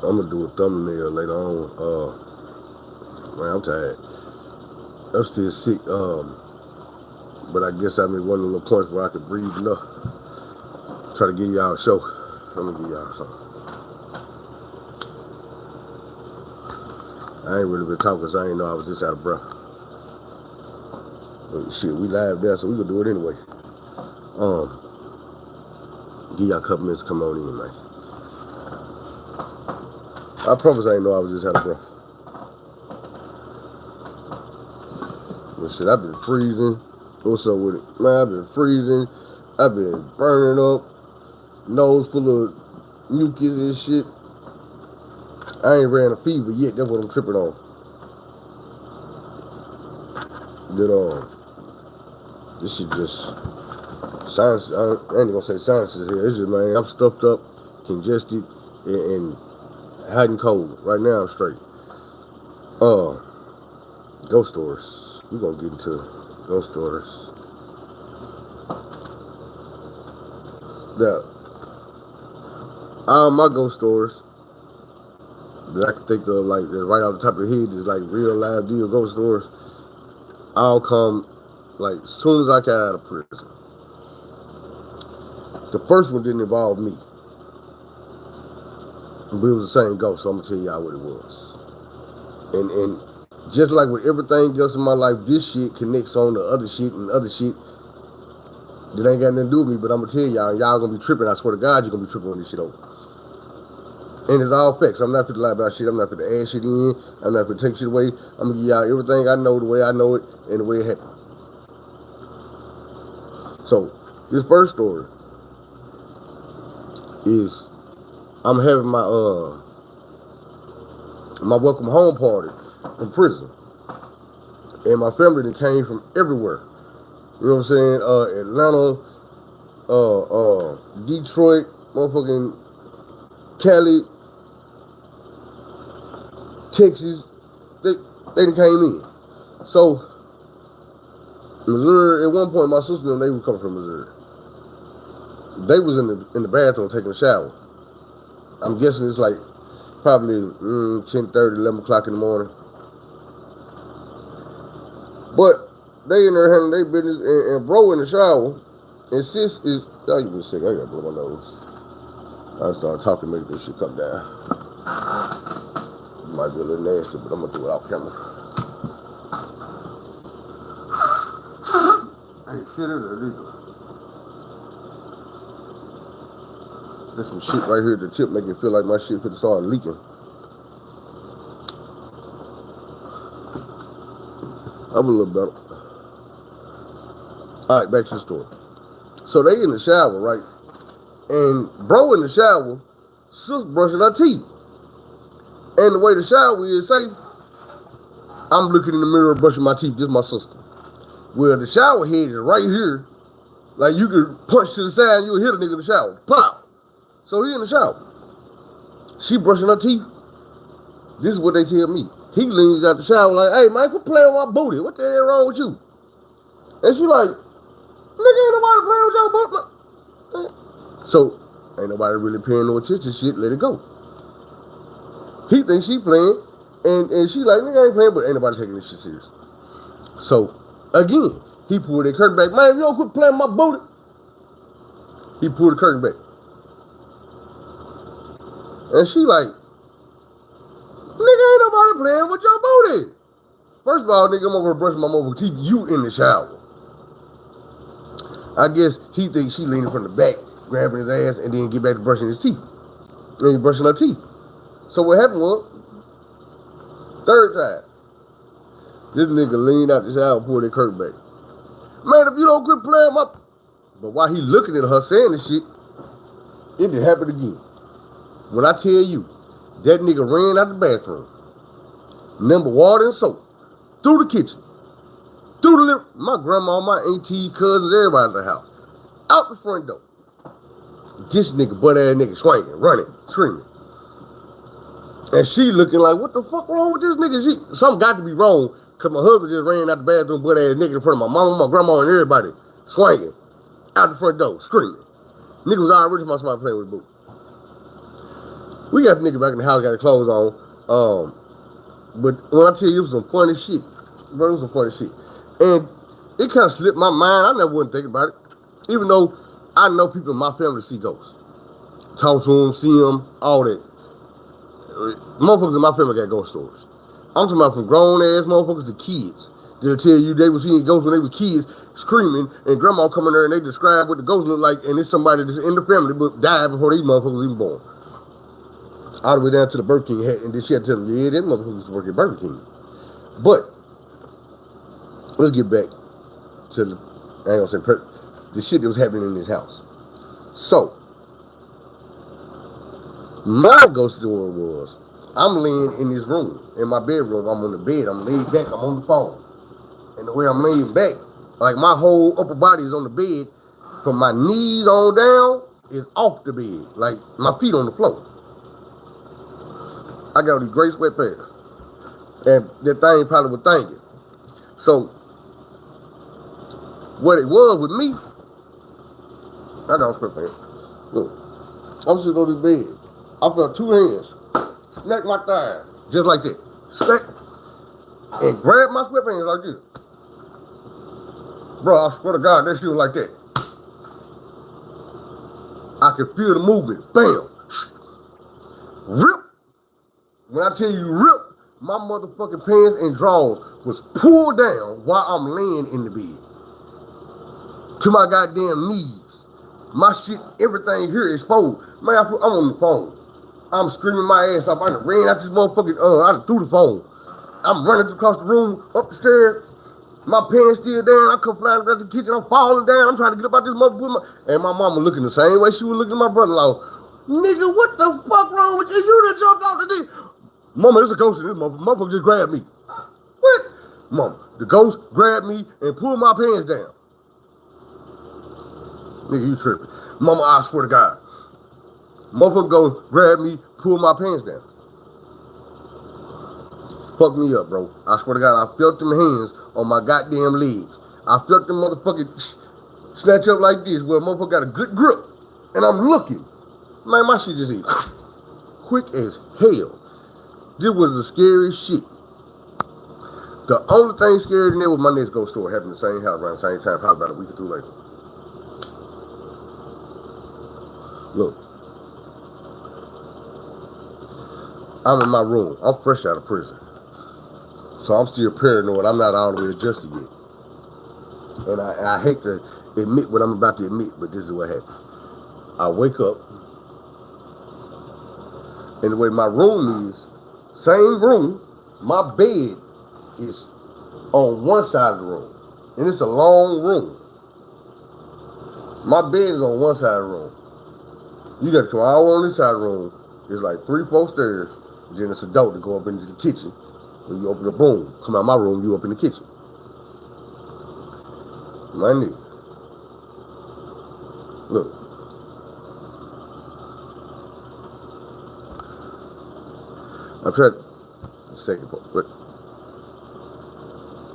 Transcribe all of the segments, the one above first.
I'm gonna do a thumbnail later on. Man, I'm tired. I'm still sick. But I guess I'm at one of the little points where I can breathe enough. Try to give y'all a show. I'm gonna give y'all something. I ain't really been talking because I ain't know I was this out of breath. But shit, we live there, so we gonna do it anyway. Give y'all a couple minutes to come on in, man. I promise I ain't know I was this out of breath. But shit, I've been freezing. What's up with it? Man, I've been freezing. I've been burning up. Nose full of mucus and shit. I ain't ran a fever yet. That's what I'm tripping on. This shit just science. I ain't gonna say sciences here. It's just, man, I'm stuffed up, congested, and hot and cold. Right now I'm straight. Ghost stories. We gonna get into ghost stories. Now, all my ghost stories that I can think of, like right off the top of the head, is like real live deal ghost stories. I'll come like as soon as I get out of prison. The first one didn't involve me, but it was the same ghost. So I'm gonna tell y'all what it was. And just like with everything else in my life, this shit connects on to other shit and other shit that ain't got nothing to do with me. But I'm gonna tell y'all, and y'all gonna be tripping. I swear to God, you're gonna be tripping on this shit over. And it's all facts. I'm not finna lie about shit. I'm not finna add shit in. I'm not finna take shit away. I'm gonna give y'all everything I know the way I know it and the way it happened. So, this first story is I'm having my welcome home party from prison. And my family that came from everywhere. You know what I'm saying? Atlanta, Detroit, motherfucking Cali, Texas, they came in. So, Missouri, at one point, my sister and they were coming from Missouri. They was in the bathroom taking a shower. I'm guessing it's like probably 10:30, 11 o'clock in the morning. But they in there handling their business, and bro in the shower, and sis is, oh, you been sick, I gotta blow my nose. I started talking, make this shit come down. It might be a little nasty, but I'm gonna do it off camera. Ain't shit in there either. There's some shit right here at the tip, make it feel like my shit finna start leaking. I'm a little better. All right, back to the story. So they in the shower, right? And bro in the shower, sis brushing her teeth. And the way the shower is, say, I'm looking in the mirror brushing my teeth. This is my sister. Well, the shower head is right here. Like you could punch to the side and you'll hit a nigga in the shower. Pow! So he in the shower. She brushing her teeth. This is what they tell me. He leans out the shower like, hey, man, quit playing with my booty. What the hell wrong with you? And she like, nigga, ain't nobody playing with your booty. So, ain't nobody really paying no attention. Shit, let it go. He thinks she playing, and she like, nigga, ain't playing, but ain't nobody taking this shit serious. So, again, he pulled that curtain back. Man, if you don't quit playing with my booty. He pulled the curtain back. And she like, nigga, ain't nobody playing with your booty. First of all, nigga, I'm over brushing my mobile teeth. You in the shower. I guess he thinks she leaning from the back, grabbing his ass, and then get back to brushing his teeth. And he brushing her teeth. So what happened was, third time, this nigga leaned out the shower and pulled that curtain back. Man, if you don't quit playing my... But while he looking at her saying this shit, it did happen again. When I tell you, that nigga ran out the bathroom, number water and soap, through the kitchen, through the living, my grandma, my auntie, cousins, everybody in the house, out the front door. This nigga, butt-ass nigga, swinging, running, screaming. And she looking like, what the fuck wrong with this nigga? Something got to be wrong, because my husband just ran out the bathroom, butt-ass nigga in front of my mama, my grandma, and everybody, swinging, out the front door, screaming. Nigga was already talking about somebody playing with the boot. We got the nigga back in the house, got the clothes on. But when I tell you it was some funny shit, bro, it was some funny shit. And it kind of slipped my mind. I never wouldn't think about it. Even though I know people in my family see ghosts. Talk to them, see them, all that. Motherfuckers in my family got ghost stories. I'm talking about from grown ass motherfuckers to kids. They'll tell you they was seeing ghosts when they was kids, screaming, and grandma come in there and they describe what the ghost look like, and it's somebody that's in the family but died before these motherfuckers even born. All the way down to the Burger King hat, and then she had to tell them, yeah, them motherfuckers used to work at Burger King. But let's get back to the, I ain't gonna say the shit that was happening in this house. So my ghost story was, I'm laying in this room, in my bedroom. I'm on the bed. I'm laid back. I'm on the phone. And the way I'm laying back, like my whole upper body is on the bed, from my knees on down is off the bed, like my feet on the floor. I got these great sweatpants, and that thing probably was thinking. So what it was with me, I got sweatpants. Look, I'm sitting on this bed. I felt two hands smack my thigh, just like that. Smack, and grab my sweatpants like this. Bro, I swear to God, that shit was like that. I could feel the movement. Bam. Rip. When I tell you rip, my motherfucking pants and drawers was pulled down while I'm laying in the bed. To my goddamn knees. My shit, everything here exposed. Man, I'm on the phone. I'm screaming my ass off. I done ran out this motherfucking, I done threw the phone. I'm running across the room, up the stairs. My pants still down. I come flying around the kitchen. I'm falling down. I'm trying to get up out this motherfucker. And my mama looking the same way she was looking at my brother-in-law. Nigga, what the fuck wrong with you? You done jumped off the thing. Mama, there's a ghost in this motherfucker. Motherfucker just grabbed me. What? Mama, the ghost grabbed me and pulled my pants down. Nigga, you tripping. Mama, I swear to God. Motherfucker go grab me, pull my pants down. Fuck me up, bro. I swear to God, I felt them hands on my goddamn legs. I felt them motherfucking snatch up like this, where a motherfucker got a good grip. And I'm looking. Man, my shit just quick as hell. This was the scariest shit. The only thing scary in there was my next ghost story happened in the same house around the same time, probably about a week or two later. Look. I'm in my room. I'm fresh out of prison. So I'm still paranoid. I'm not all the way adjusted yet. And I hate to admit what I'm about to admit, but this is what happened. I wake up, and the way my room is, same room, my bed is on one side of the room. And it's a long room. My bed is on one side of the room. You got to come all on this side of the room. There's like 3-4 stairs. Then it's a door to go up into the kitchen. When you open the boom, come out my room, you up in the kitchen. My nigga. Look. I'm trying the second part, but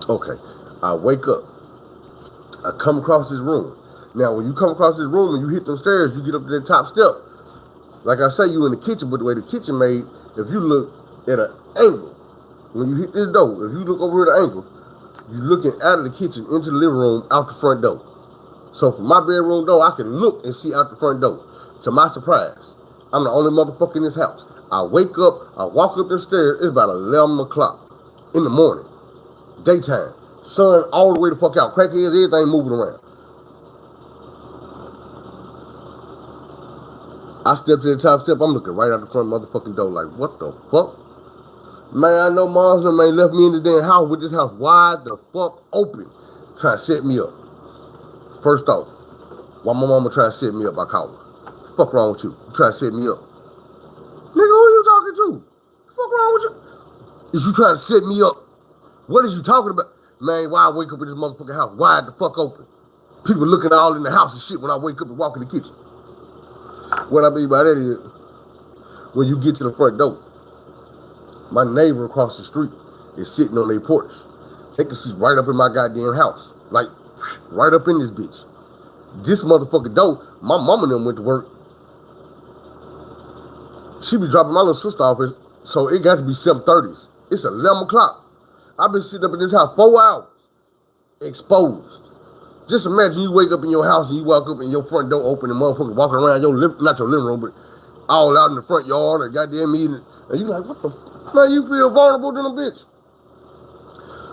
okay. I wake up. I come across this room. Now, when you come across this room and you hit those stairs, you get up to that top step. Like I say, you in the kitchen, but the way the kitchen made, if you look at an angle, when you hit this door, if you look over at an angle, you're looking out of the kitchen into the living room, out the front door. So from my bedroom door, I can look and see out the front door. To my surprise, I'm the only motherfucker in this house. I wake up, I walk up the stairs, it's about 11 o'clock in the morning, daytime. Sun all the way the fuck out, crackheads, everything moving around. I step to the top step, I'm looking right out the front motherfucking door like, what the fuck? Man, I know moms and man left me in the damn house with this house wide the fuck open, trying to set me up. First off, while my mama trying to set me up, I call her. What the fuck wrong with you? You trying to set me up? Nigga, who you talking to? What the fuck wrong with you? Is you trying to set me up? What is you talking about? Man, why I wake up in this motherfucking house wide the fuck open? People looking all in the house and shit when I wake up and walk in the kitchen. What I mean by that is, when you get to the front door, my neighbor across the street is sitting on their porch. They can see right up in my goddamn house. Like, right up in this bitch. This motherfucking door, my mama and them went to work. She be dropping my little sister off, so it got to be 7:30s. It's 11 o'clock. I've been sitting up in this house 4 hours, exposed. Just imagine you wake up in your house and you walk up and your front door open and motherfuckers walking around not your living room, but all out in the front yard or goddamn meeting. And you like, what the man, you feel vulnerable to them bitch.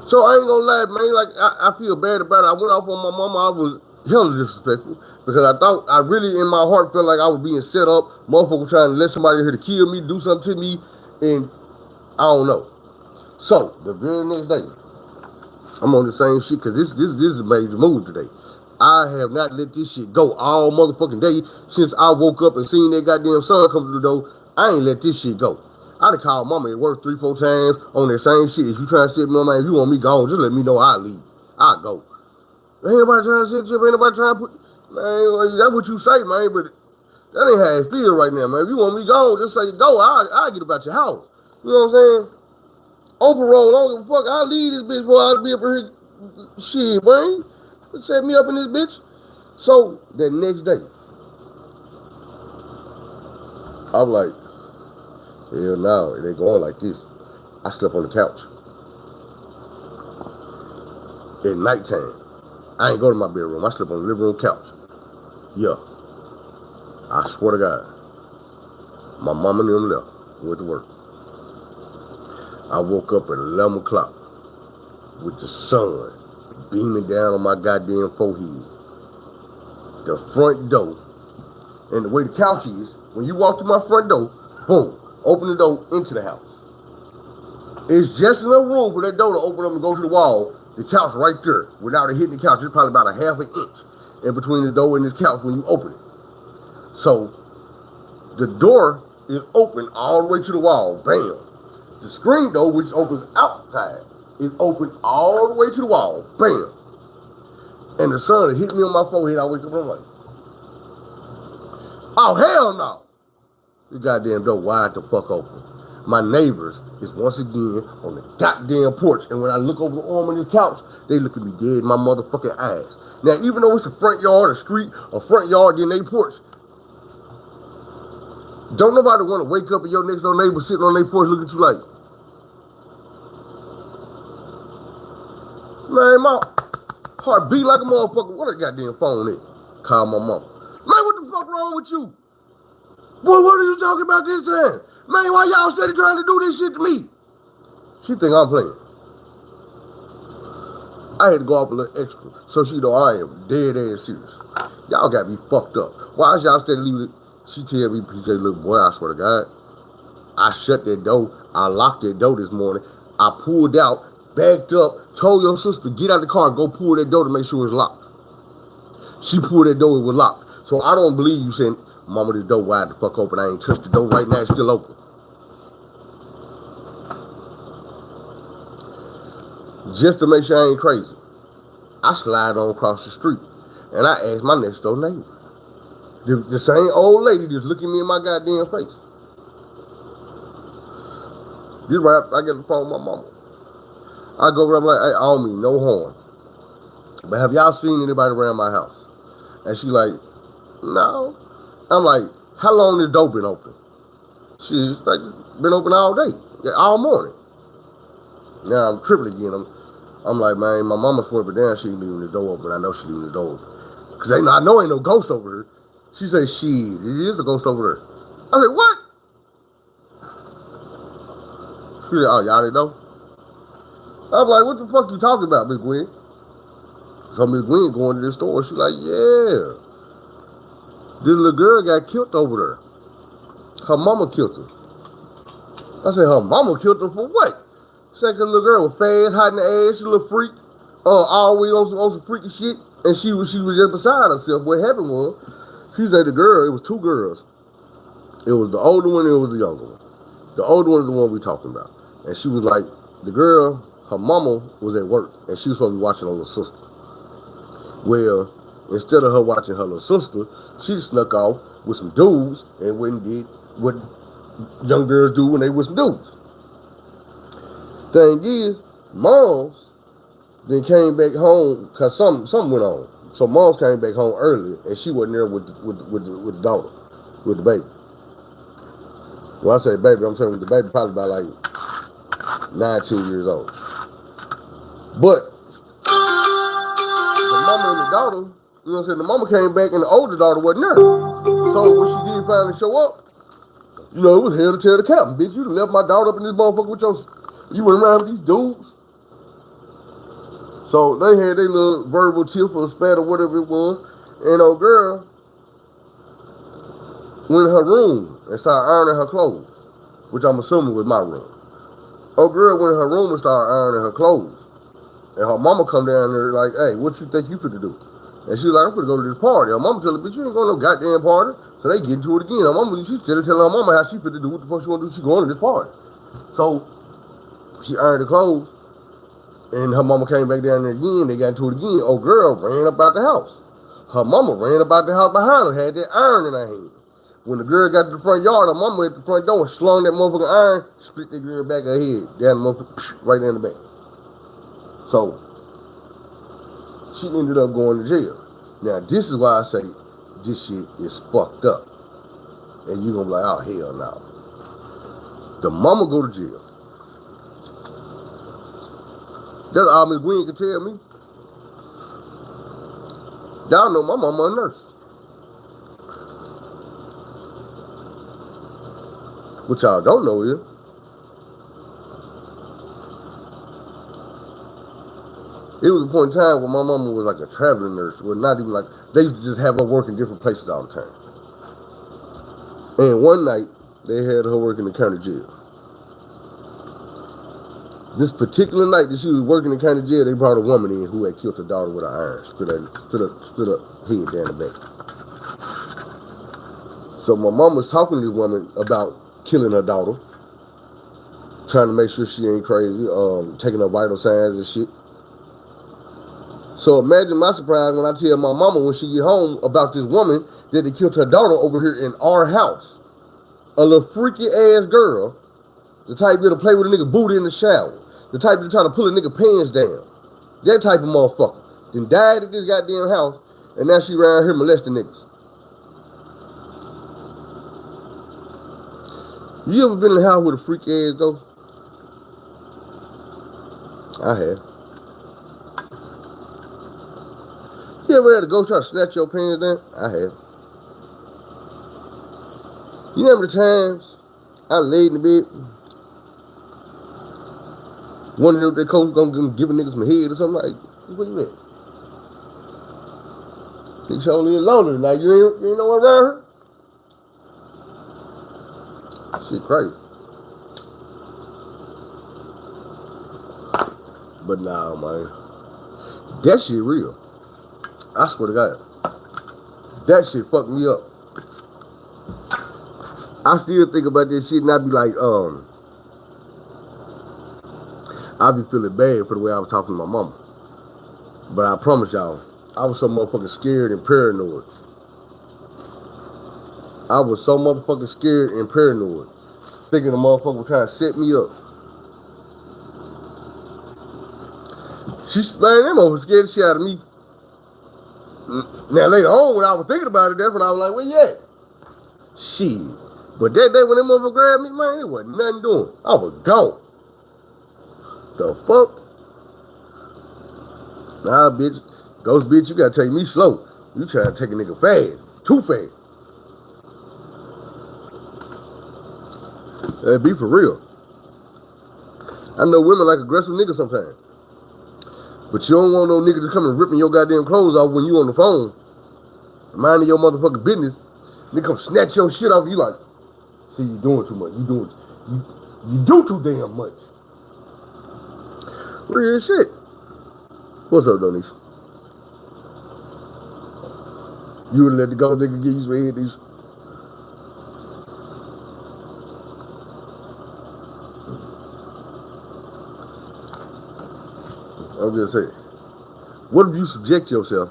So I ain't gonna lie, man, like I feel bad about it. I went off on my mama, I was hella disrespectful because I really in my heart felt like I was being set up, motherfucker trying to let somebody here to kill me, do something to me, and I don't know. So the very next day, I'm on the same shit because this is a major move today. I have not let this shit go all motherfucking day since I woke up and seen that goddamn sun come through the door. I ain't let this shit go. I done called mama at work 3-4 times on that same shit. If you trying to set me on, man, if you want me gone, just let me know I'll leave. I'll go. Ain't nobody trying to set you up, ain't nobody trying to put, man, that's what you say, man, but that ain't how it feel right now, man. If you want me gone, just say go. I'll get about your house. You know what I'm saying? Open road, I don't give a fuck. I'll leave this bitch before I'll be up here. Shit, man. Set me up in this bitch. So, that next day, I'm like, hell no, it ain't going like this. I slept on the couch. At nighttime. I ain't go to my bedroom. I slept on the living room couch. Yeah. I swear to God. My mama and them left. Went to work. I woke up at 11 o'clock with the sun beaming down on my goddamn forehead. The front door, and the way the couch is, when you walk through my front door, boom, open the door into the house. It's just enough room for that door to open up and go to the wall. The couch right there, without it hitting the couch, it's probably about a half an inch in between the door and this couch when you open it. So, the door is open all the way to the wall, bam. The screen door, which opens outside, is open all the way to the wall, bam. And the sun hit me on my forehead. I wake up and I'm like, oh, hell no. The goddamn door wide the fuck open. My neighbors is once again on the goddamn porch. And when I look over the arm on this couch, they look at me dead in my motherfucking eyes. Now, even though it's a front yard, a street, a front yard, then they porch, don't nobody want to wake up and your next door neighbor sitting on their porch looking at you like, man, my heart beat like a motherfucker. What a goddamn phone is? Call my mama. Man, what the fuck wrong with you? Boy, what are you talking about this time? Man, why y'all steady trying to do this shit to me? She think I'm playing. I had to go up a little extra so she know I am dead ass serious. Y'all got me fucked up. Why is y'all steady leaving it? She tell me, she say, look, boy, I swear to God, I shut that door. I locked that door this morning. I pulled out, backed up, told your sister, get out of the car and go pull that door to make sure it's locked. She pulled that door, it was locked. So I don't believe you saying, mama, this door wide the fuck open. I ain't touched the door right now, it's still open. Just to make sure I ain't crazy, I slide on across the street and I asked my next door neighbor. The same old lady just looking me in my goddamn face. This right after I get the phone with my mama. I go around like, hey, I don't mean no harm, but have y'all seen anybody around my house? And she like, no. I'm like, how long this door been open? She's like, been open all day, all morning. Now I'm tripping again. I'm like, man, my mama swore but down she ain't leaving the door open. I know she leaving the door open. Cause I know ain't no ghost over here. She said, shit, it is a ghost over there. I said, what? She said, oh, y'all didn't know? I'm like, what the fuck you talking about, Miss Gwen? So Miss Gwen going to this store. She like, yeah. This little girl got killed over there. Her mama killed her. I said, her mama killed her for what? Second little girl was fast, hot in the ass, she a little freak, always on some freaky shit, and she was just beside herself. What happened was, she said the girl, it was two girls. It was the older one and it was the younger one. The older one is the one we talking about. And she was like, the girl, her mama was at work, and she was supposed to be watching her little sister. Well, instead of her watching her little sister, she snuck off with some dudes and went and did what young girls do when they with some dudes. Thing is, moms then came back home because something went on. So moms came back home early and she wasn't there with the daughter, with the baby. When I say baby, I'm telling you the baby probably about like 19 years old. But the mama and the daughter, you know what I'm saying, the mama came back and the older daughter wasn't there. So when she did finally show up, you know, it was hell to tell the captain, bitch, you done left my daughter up in this motherfucker with your, you went around with these dudes. So they had their little verbal tiff or spat or whatever it was, and old girl went in her room and started ironing her clothes, which I'm assuming was my room. Old girl went in her room and started ironing her clothes. And her mama come down there like, hey, what you think you finna do? And she was like, I'm finna go to this party. Her mama tell her, bitch, you ain't going to no goddamn party. So they get into it again. Her mama, she's still telling her mama how she finna do what the fuck she wanna do. She going to this party. So she ironed the clothes. And her mama came back down there again. They got into it again. Old girl ran up out the house. Her mama ran up out the house behind her, had that iron in her hand. When the girl got to the front yard, her mama at the front door and slung that motherfucking iron, split that girl back of her head, down the motherfucker, right in the back. So, she ended up going to jail. Now, this is why I say this shit is fucked up. And you're going to be like, oh, hell no. The mama go to jail. That's all Miss Gwen can tell me. Y'all know my mama a nurse. What y'all don't know is, it was a point in time where my mama was like a traveling nurse. Well, not even like, they used to just have her work in different places all the time. And one night, they had her work in the county jail. This particular night that she was working in the county jail, they brought a woman in who had killed her daughter with an iron, split her head down the back. So my mom was talking to this woman about killing her daughter, trying to make sure she ain't crazy, taking her vital signs and shit. So imagine my surprise when I tell my mama when she get home about this woman that they killed her daughter over here in our house. A little freaky ass girl, the type that'll play with a nigga booty in the shower, the type that try to pull a nigga pants down, that type of motherfucker. Then died at this goddamn house, and now she around here molesting niggas. You ever been in the house with a freak ass ghost? I have. You ever had a ghost try to snatch your pants down? I have. You know how many times I laid in the bed, wondering if they coach gonna give a nigga some head or something like, where you at? Nigga only in lonely tonight. You ain't know what around her? Shit crazy. But nah, man. That shit real. I swear to God. That shit fucked me up. I still think about this shit and I be like, I be feeling bad for the way I was talking to my mama. But I promise y'all, I was so motherfucking scared and paranoid. I was so motherfucking scared and paranoid. Thinking the motherfucker was trying to set me up. Man, that motherfucker scared the shit out of me. Now later on, when I was thinking about it, that's when I was like, where you at? Shit. But that day when that motherfucker grabbed me, man, it wasn't nothing doing. I was gone. The fuck? Nah, bitch. Ghost bitch, you gotta take me slow. You trying to take a nigga fast. Too fast. That'd be for real. I know women like aggressive niggas sometimes. But you don't want no nigga just coming ripping your goddamn clothes off when you on the phone. Minding your motherfucking business. Nigga come snatch your shit off you like, see, you doing too much. You do too damn much. Real shit. What's up, Donis? You would let the ghost nigga get you some head these. I'm just saying. What if you subject yourself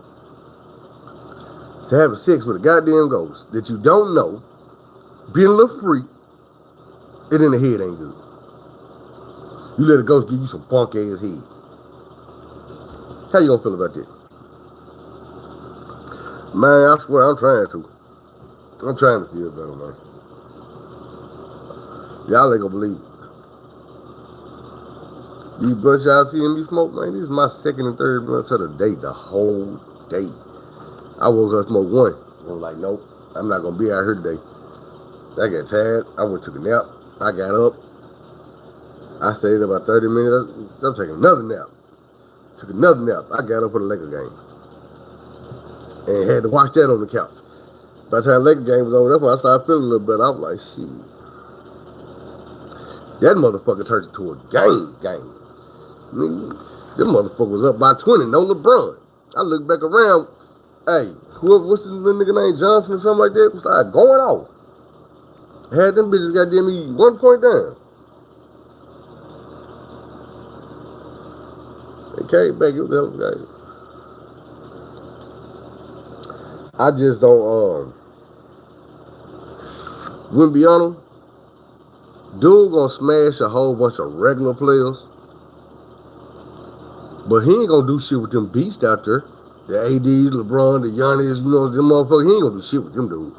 to having sex with a goddamn ghost that you don't know, being a little freak, and then the head ain't good? You let a ghost give you some punk ass head. How you gonna feel about that? Man, I swear I'm trying to. I'm trying to feel better, man. Y'all ain't gonna believe it. These blunts y'all seeing me smoke, man, this is my second and third blunts of the day, the whole day. I woke up, smoked one. I was like, nope, I'm not gonna be out here today. I got tired. I went took a nap. I got up. I stayed about 30 minutes. I'm taking another nap. Took another nap. I got up for the Laker game. And had to watch that on the couch. By the time the Laker game was over, that's when I started feeling a little better. I was like, shit. That motherfucker turned into a game. This motherfucker was up by 20. No LeBron. I looked back around. Hey, what's the little nigga named Johnson or something like that? Was like going off. Had them bitches goddamn me 1 point down. They came back. It was a hell of a game. I just don't, wouldn't be on him. Dude gonna smash a whole bunch of regular players. But he ain't gonna do shit with them beasts out there. The ADs, LeBron, the Giannis, you know, them motherfuckers. He ain't gonna do shit with them dudes.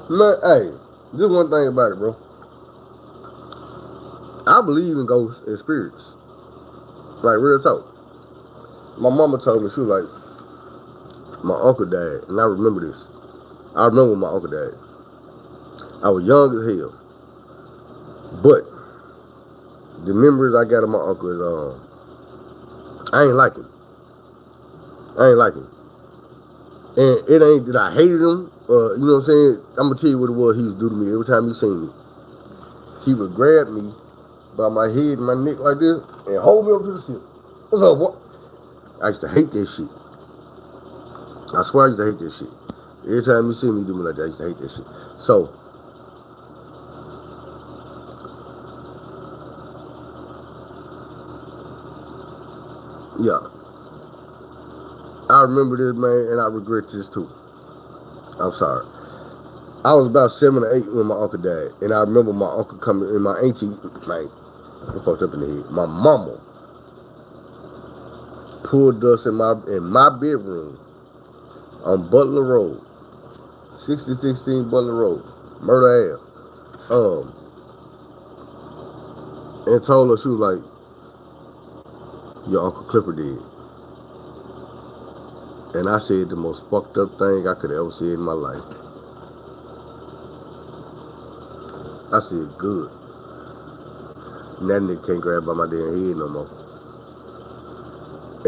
Man, hey, just one thing about it, bro. I believe in ghosts and spirits. Like, real talk. My mama told me, she was like, my uncle died, and I remember this. I remember when my uncle died. I was young as hell. But the memories I got of my uncle is, I ain't like him. And it ain't that I hated him. You know what I'm saying? I'm going to tell you what it was he would do to me every time he seen me. He would grab me by my head and my neck like this and hold me up to the ceiling. What's up, boy? I used to hate that shit. I swear I used to hate that shit. Every time you see me do me like that, I used to hate that shit. So, yeah. I remember this, man, and I regret this too. I'm sorry. I was about 7 or 8 when my uncle died, and I remember my uncle coming, and my auntie, like, I'm fucked up in the head. My mama pulled us in my bedroom on Butler Road, 6016 Butler Road, Murder Ave, and told us, she was like, your Uncle Clipper did. And I said the most fucked up thing I could ever say in my life. I said, good. And that nigga can't grab by my damn head no more.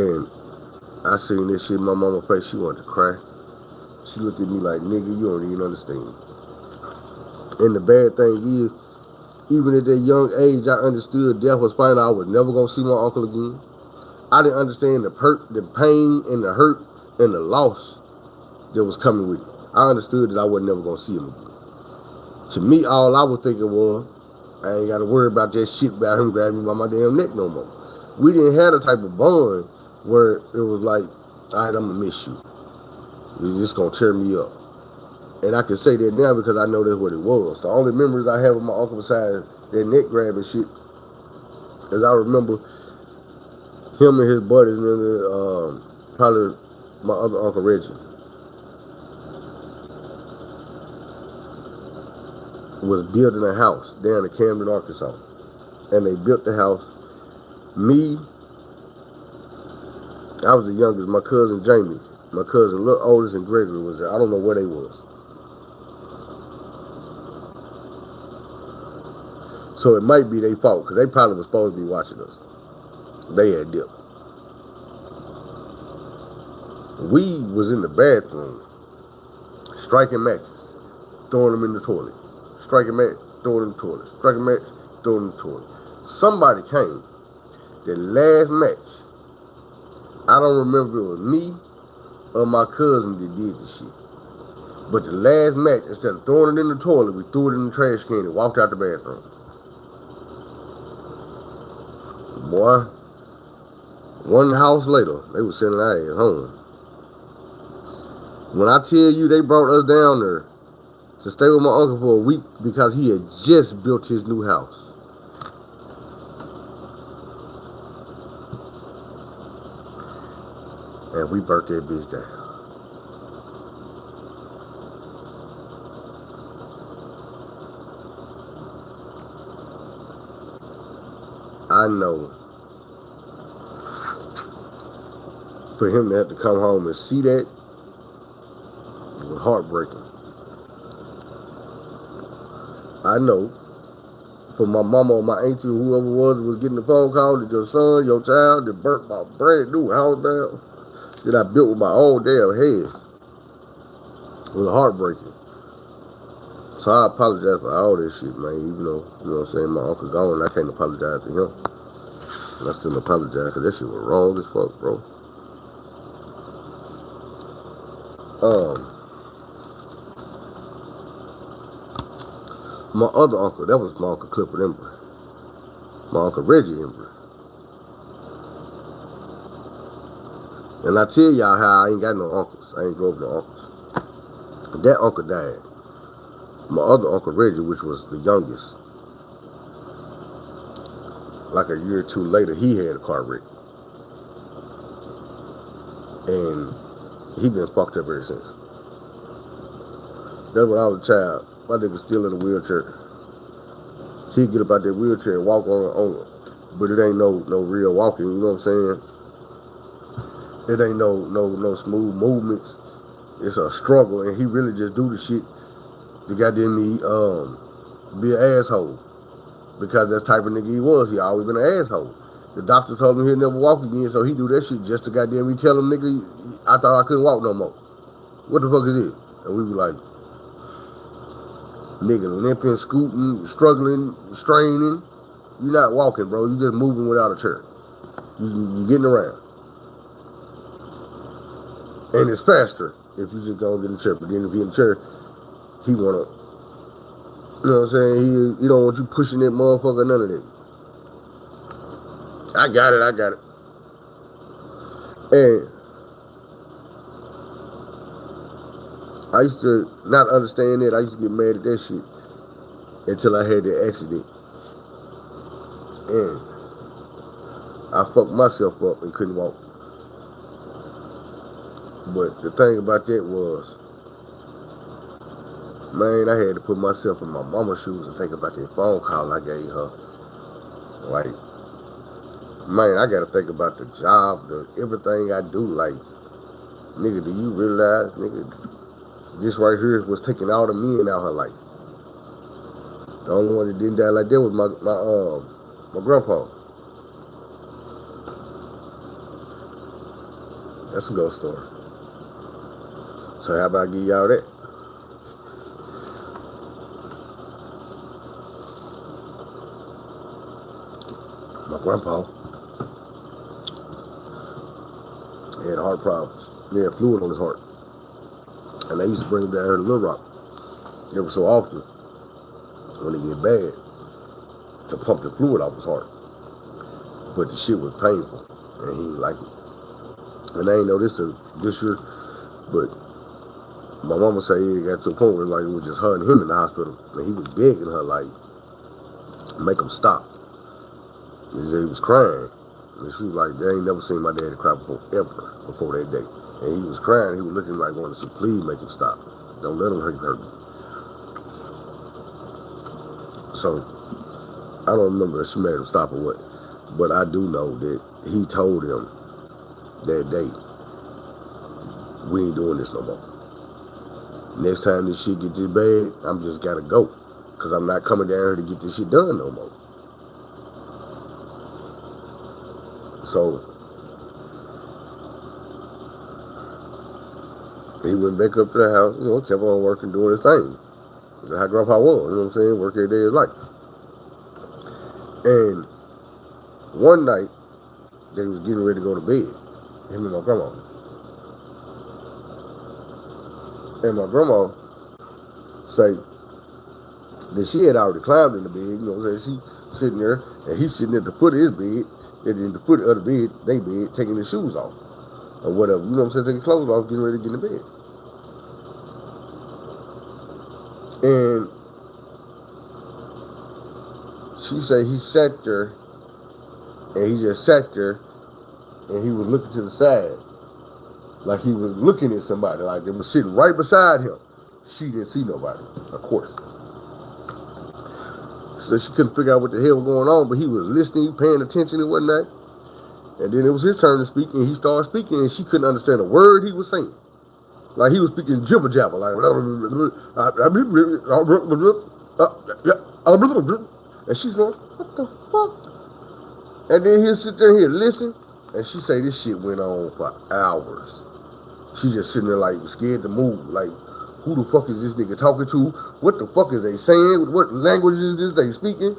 And I seen this shit in my mama's face. She wanted to cry. She looked at me like, nigga, you don't even understand. And the bad thing is, even at that young age, I understood death was final. I was never going to see my uncle again. I didn't understand the pain and the hurt and the loss that was coming with it. I understood that I wasn't never going to see him again. To me, all I was thinking was, I ain't got to worry about that shit about him grabbing me by my damn neck no more. We didn't have the type of bond where it was like, all right, I'm going to miss you. You're just going to tear me up. And I can say that now because I know that's what it was. The only memories I have of my uncle besides that neck grabbing shit is I remember him and his buddies and then probably my other Uncle Reggie was building a house down in Camden, Arkansas. And they built the house. Me, I was the youngest. My cousin Jamie, my cousin, little oldest, and Gregory was there. I don't know where they was. So it might be their fault because they probably was supposed to be watching us. They had dipped. We was in the bathroom striking matches, throwing them in the toilet. Striking match, throwing them in the toilet. Striking match, throwing them in the toilet. Somebody came. The last match, I don't remember if it was me or my cousin that did the shit. But the last match, instead of throwing it in the toilet, we threw it in the trash can and walked out the bathroom. Boy, one house later, they was sending our ass home. When I tell you they brought us down there to stay with my uncle for a week because he had just built his new house. And we burnt that bitch down. I know for him to have to come home and see that, it was heartbreaking. I know for my mama or my auntie or whoever was getting the phone call that your son, your child, that burnt my brand new house down that I built with my own damn hands. It was heartbreaking. So I apologize for all this shit, man. Even though, you know what I'm saying, my uncle gone, I can't apologize to him. And I still apologize because that shit was wrong as fuck, bro. My other uncle, that was my Uncle Clifford Embry. My Uncle Reggie Embry. And I tell y'all how I ain't got no uncles. I ain't grow up with no uncles. That uncle died. My other Uncle Reggie, which was the youngest, like a year or two later, he had a car wreck. And he been fucked up ever since. That's when I was a child. My nigga still in a wheelchair. He'd get up out that wheelchair and walk on it. But it ain't no real walking, you know what I'm saying? It ain't no smooth movements. It's a struggle, and he really just do the shit to goddamn me be an asshole. Because that's the type of nigga he was. He always been an asshole. The doctor told him he'll never walk again, so he do that shit just to goddamn me tell him, nigga, I thought I couldn't walk no more. What the fuck is it? And we be like, nigga, limping, scooting, struggling, straining. You're not walking, bro. You just moving without a chair. You getting around. And it's faster if you just go and get in the chair. But then if you're in the chair, he wanna, you know what I'm saying? He don't want you pushing that motherfucker, none of that. I got it. And I used to not understand it. I used to get mad at that shit until I had that accident. And I fucked myself up and couldn't walk. But the thing about that was, man, I had to put myself in my mama's shoes and think about that phone call I gave her. Like, man, I gotta think about the job, everything I do. Like, nigga, do you realize, nigga, this right here is what's taking all the men out of her life. The only one that didn't die like that was my grandpa. That's a ghost story. So how about I give y'all that? My grandpa had heart problems. He had fluid on his heart. And they used to bring him down here to Little Rock every so often when it get bad to pump the fluid off his heart. But the shit was painful and he didn't like it. And I ain't know this year, but my mama said it got to a point where like it was just her and him in the hospital. And he was begging her like, make him stop. He said he was crying. And she was like, they ain't never seen my daddy cry before that day. And he was crying. He was looking like wanting to say, please make him stop. Don't let him hurt me. So, I don't remember if she made him stop or what. But I do know that he told him that day, we ain't doing this no more. Next time this shit get this bad, I'm just gotta go. Because I'm not coming down here to get this shit done no more. So, he went back up to the house, you know, kept on working, doing his thing. That's how Grandpa was, you know what I'm saying? Work every day of his life. And one night, they was getting ready to go to bed, him and my grandma. And my grandma say that she had already climbed in the bed, you know what I'm saying? She sitting there, and he's sitting at the foot of his bed, and in the foot of the bed, they bed, taking his shoes off. Or whatever, you know what I'm saying? Taking his clothes off, getting ready to get in the bed. And she said he sat there, and he just sat there, and he was looking to the side, like he was looking at somebody, like they were sitting right beside him. She didn't see nobody, of course. So she couldn't figure out what the hell was going on, but he was listening, paying attention and whatnot. And then it was his turn to speak, and he started speaking, and she couldn't understand a word he was saying. Like he was speaking jibber jabber, like, and she's going, what the fuck? And then he'll sit there, he'll listen, and she say this shit went on for hours. She just sitting there like scared to move, like, who the fuck is this nigga talking to? What the fuck is they saying? What language is this they speaking?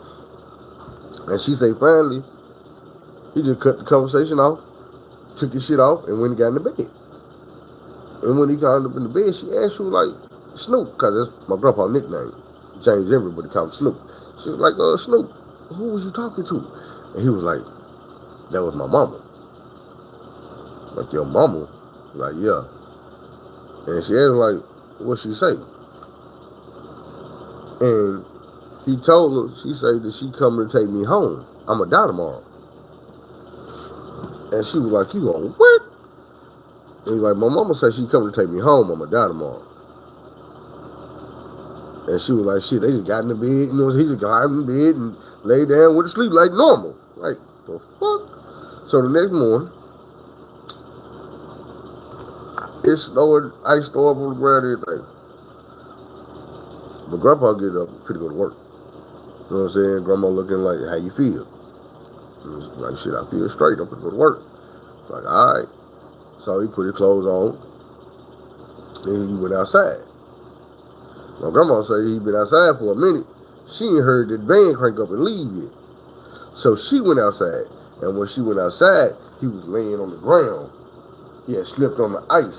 And she say finally, he just cut the conversation off, took his shit off, and went and got in the bed. And when he got up in the bed, she asked you like, Snoop, because that's my grandpa's nickname. James everybody called him Snoop. She was like, Snoop, who was you talking to? And he was like, that was my mama. Like, your mama? Like, yeah. And she asked like, what she say? And he told her, she said that she coming to take me home. I'ma die tomorrow. And she was like, you going what? And he's like, my mama said she coming to take me home. I'ma die tomorrow. And she was like, shit, they just got in the bed, you know, he just got in the bed and lay down, went to sleep like normal. Like, the fuck? So the next morning, it snowed, ice storm on the ground, everything. But grandpa get up, fit to go to work. You know what I'm saying? Grandma looking like, how you feel? And like, shit, I feel straight, I'm fit to go to work. It's like, all right. So he put his clothes on, and he went outside. My grandma said he'd been outside for a minute. She ain't heard the van crank up and leave yet. So she went outside, and when she went outside, he was laying on the ground. He had slipped on the ice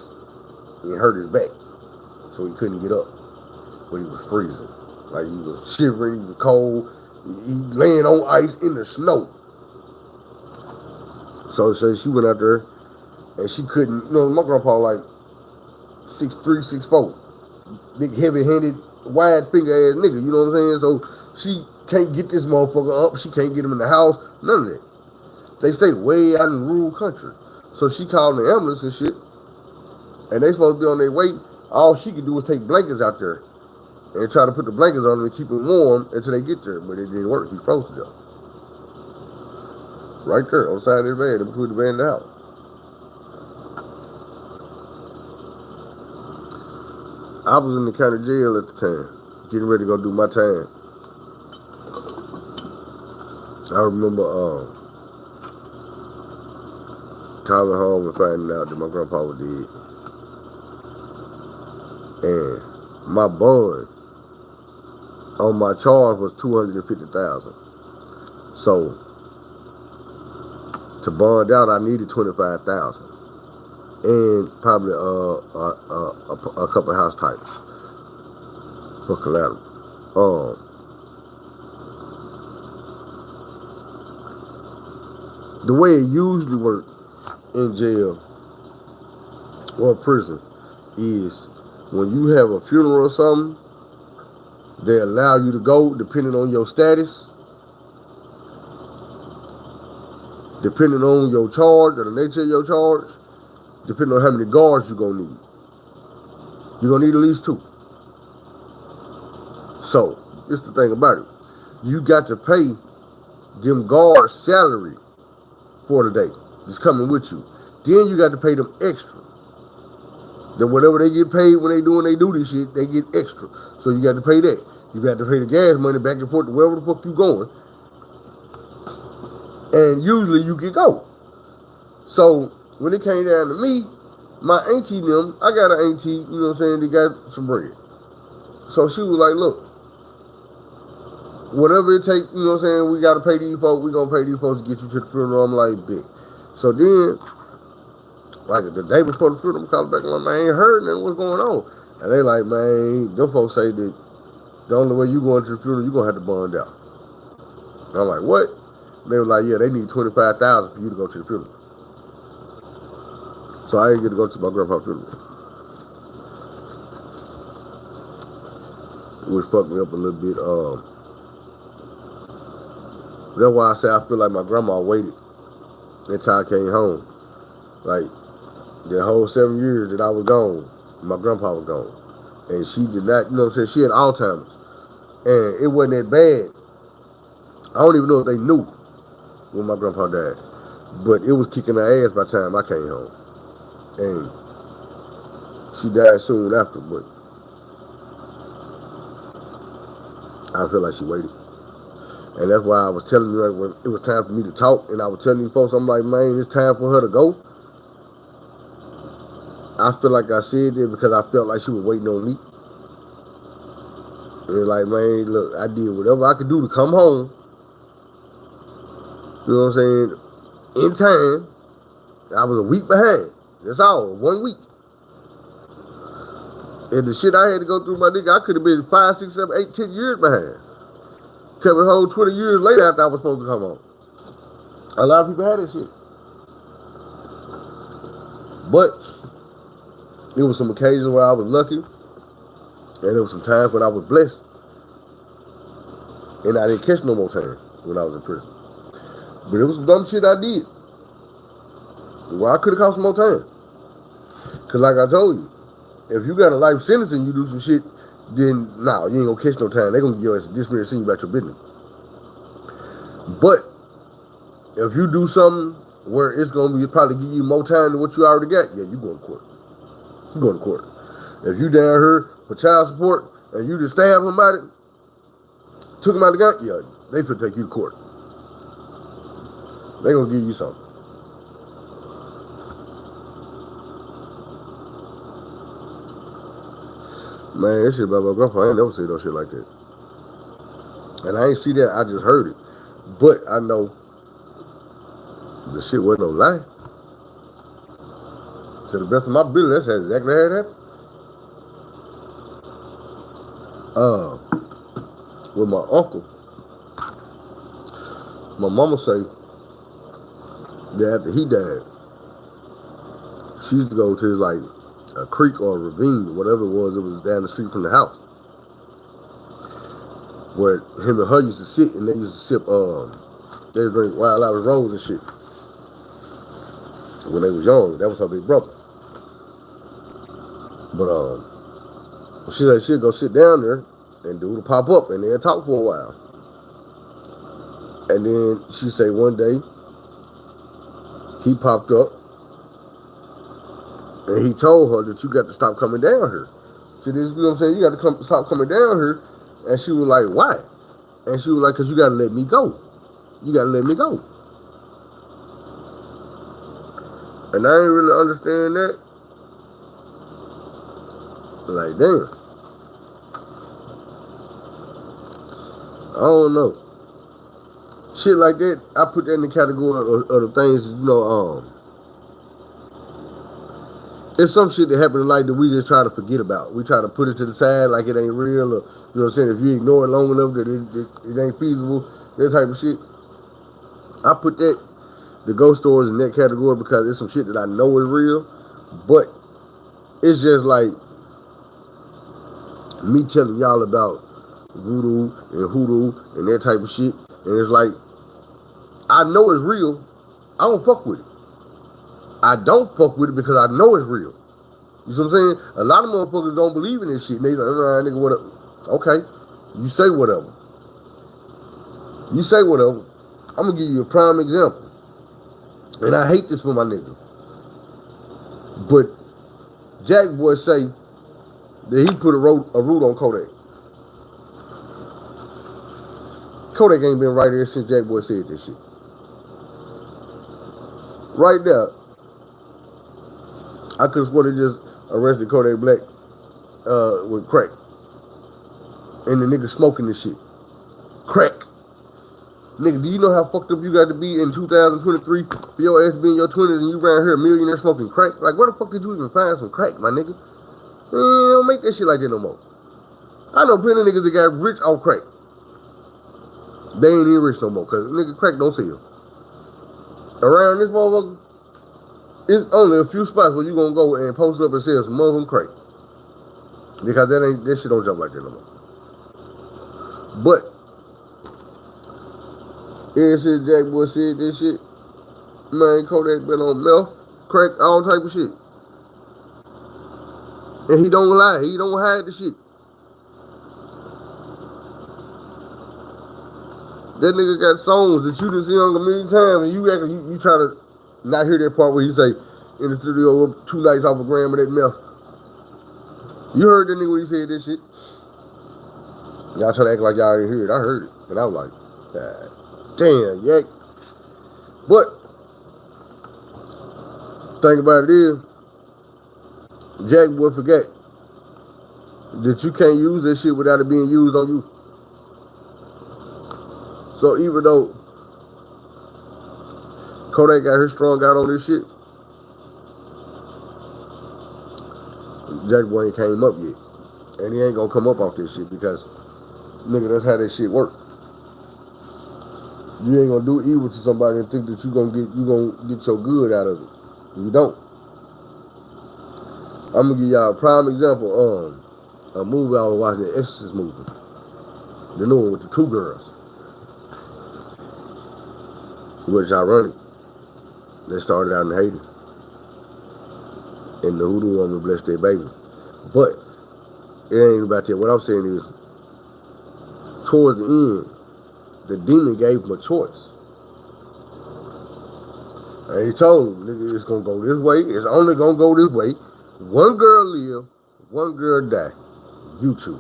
and hurt his back, so he couldn't get up. But he was freezing. Like, he was shivering, he was cold. He laying on ice in the snow. So she went out there, and she couldn't, you know, my grandpa like 6'3", 6'4", big heavy-handed, wide finger ass nigga, you know what I'm saying? So she can't get this motherfucker up, she can't get him in the house, none of that. They stay way out in the rural country. So she called the ambulance and shit, and they supposed to be on their way. All she could do was take blankets out there and try to put the blankets on them and keep them warm until they get there, but it didn't work. He froze to death. Right there, on the side of the van, between the van and the house. I was in the county jail at the time, getting ready to go do my time. I remember calling home and finding out that my grandpa was dead. And my bond on my charge was $250,000. So to bond out, I needed $25,000. And probably a couple of house types for collateral. The way it usually works in jail or prison is when you have a funeral or something, they allow you to go depending on your status, depending on your charge or the nature of your charge. Depending on how many guards you're going to need. You're going to need at least 2. So, this is the thing about it. You got to pay them guards salary for the day. It's coming with you. Then you got to pay them extra. Then whatever they get paid when they do this shit, they get extra. So you got to pay that. You got to pay the gas money back and forth to wherever the fuck you going. And usually you can go. So, when it came down to me, my auntie and them, I got an auntie, you know what I'm saying, they got some bread. So she was like, look, whatever it take, you know what I'm saying, we got to pay these folks, we going to pay these folks to get you to the funeral. I'm like, big. So then, like the day before the funeral, I'm calling back, I'm like, man, I ain't heard nothing, what's going on? And they like, man, them folks say that the only way you going to the funeral, you going to have to bond out. I'm like, what? They were like, yeah, they need $25,000 for you to go to the funeral. So I didn't get to go to my grandpa's funeral. which fucked me up a little bit. That's why I say I feel like my grandma waited until I came home. Like, the whole 7 years that I was gone, my grandpa was gone. And she did not, you know what I'm saying? She had Alzheimer's. And it wasn't that bad. I don't even know if they knew when my grandpa died. But it was kicking her ass by the time I came home. And she died soon after, but I feel like she waited. And that's why I was telling you, like, when it was time for me to talk, and I was telling you folks, I'm like, man, it's time for her to go. I feel like I said that because I felt like she was waiting on me. And like, man, look, I did whatever I could do to come home. You know what I'm saying? In time. I was a week behind. That's all. 1 week. And the shit I had to go through, my nigga, I could have been 5, 6, 7, 8, 10 years behind. Kept it whole 20 years later after I was supposed to come home. A lot of people had that shit. But there was some occasions where I was lucky. And there was some times when I was blessed. And I didn't catch no more time when I was in prison. But it was some dumb shit I did. Well, I could have caught some more time. Because like I told you, if you got a life sentence and you do some shit, then nah, you ain't gonna catch no time. They're gonna give your ass a disciplinary send you about your business. But if you do something where it's gonna be probably give you more time than what you already got, yeah, you going to court. You going to court. If you down here for child support and you just stabbed somebody, took him out of the gun, yeah, they could take you to court. They gonna give you something. Man, that shit about my grandpa, I ain't never seen no shit like that. And I ain't see that, I just heard it. But I know the shit wasn't no lie. To the best of my ability, that's exactly how it happened. With my uncle, my mama say that after he died, she used to go to like a creek or a ravine, whatever it was down the street from the house, where him and her used to sit, and they used to sip, they would drink Wild Irish Rose and shit when they was young. That was her big brother. But she said she'd go sit down there and dude would pop up and they'd talk for a while. And then she say one day he popped up and he told her that you got to stop coming down here. So this, you know what I'm saying? You got to stop coming down here. And she was like, why? And she was like, because you got to let me go. You got to let me go. And I didn't really understand that. Like, damn. I don't know. Shit like that, I put that in the category of the things, you know, it's some shit that happened in life that we just try to forget about. We try to put it to the side like it ain't real, or, you know what I'm saying, if you ignore it long enough that it ain't feasible, that type of shit. I put the ghost stories in that category because it's some shit that I know is real, but it's just like me telling y'all about voodoo and hoodoo and that type of shit, and it's like, I know it's real, I don't fuck with it. I don't fuck with it because I know it's real. You see what I'm saying? A lot of motherfuckers don't believe in this shit. And they like, nah, nigga, whatever. Okay, you say whatever. You say whatever. I'm going to give you a prime example. And I hate this for my nigga. But Jack Boy say that he put a root on Kodak. Kodak ain't been right here since Jack Boy said this shit. Right there. I could have sworn they just arrested Kodak Black with crack. And the nigga smoking this shit. Crack. Nigga, do you know how fucked up you got to be in 2023 for your ass to be in your 20s and you around here a millionaire smoking crack? Like, where the fuck did you even find some crack, my nigga? Don't make that shit like that no more. I know plenty of niggas that got rich off crack. They ain't even rich no more, because nigga crack don't sell. Around this motherfucker, it's only a few spots where you gonna go and post up and sell some motherfucking crack. Because that shit don't jump like that no more. But ever since Jack Boy said this shit, man, Kodak been on meth, crack, all type of shit. And he don't lie. He don't hide the shit. That nigga got songs that you done seen on a million times, and you try to not hear that part where he say, in the studio, 2 nights off a gram of that meth. You heard that nigga when he said this shit. Y'all try to act like y'all didn't hear it. I heard it. And I was like, God damn, yak. But, thing about it is, Jack Boy forget that you can't use that shit without it being used on you. So even though Kodak got her strung out on this shit, Jack Boy ain't came up yet. And he ain't gonna come up off this shit because, nigga, that's how that shit work. You ain't gonna do evil to somebody and think that you gonna get your good out of it. You don't. I'm gonna give y'all a prime example. A movie I was watching, the Exorcist movie. The new one with the 2 girls. Which ironic. They started out in Haiti. And the hoodoo woman blessed their baby. But it ain't about that. What I'm saying is, towards the end, the demon gave him a choice. And he told him, nigga, it's gonna go this way. It's only gonna go this way. 1 girl live, 1 girl die. You choose.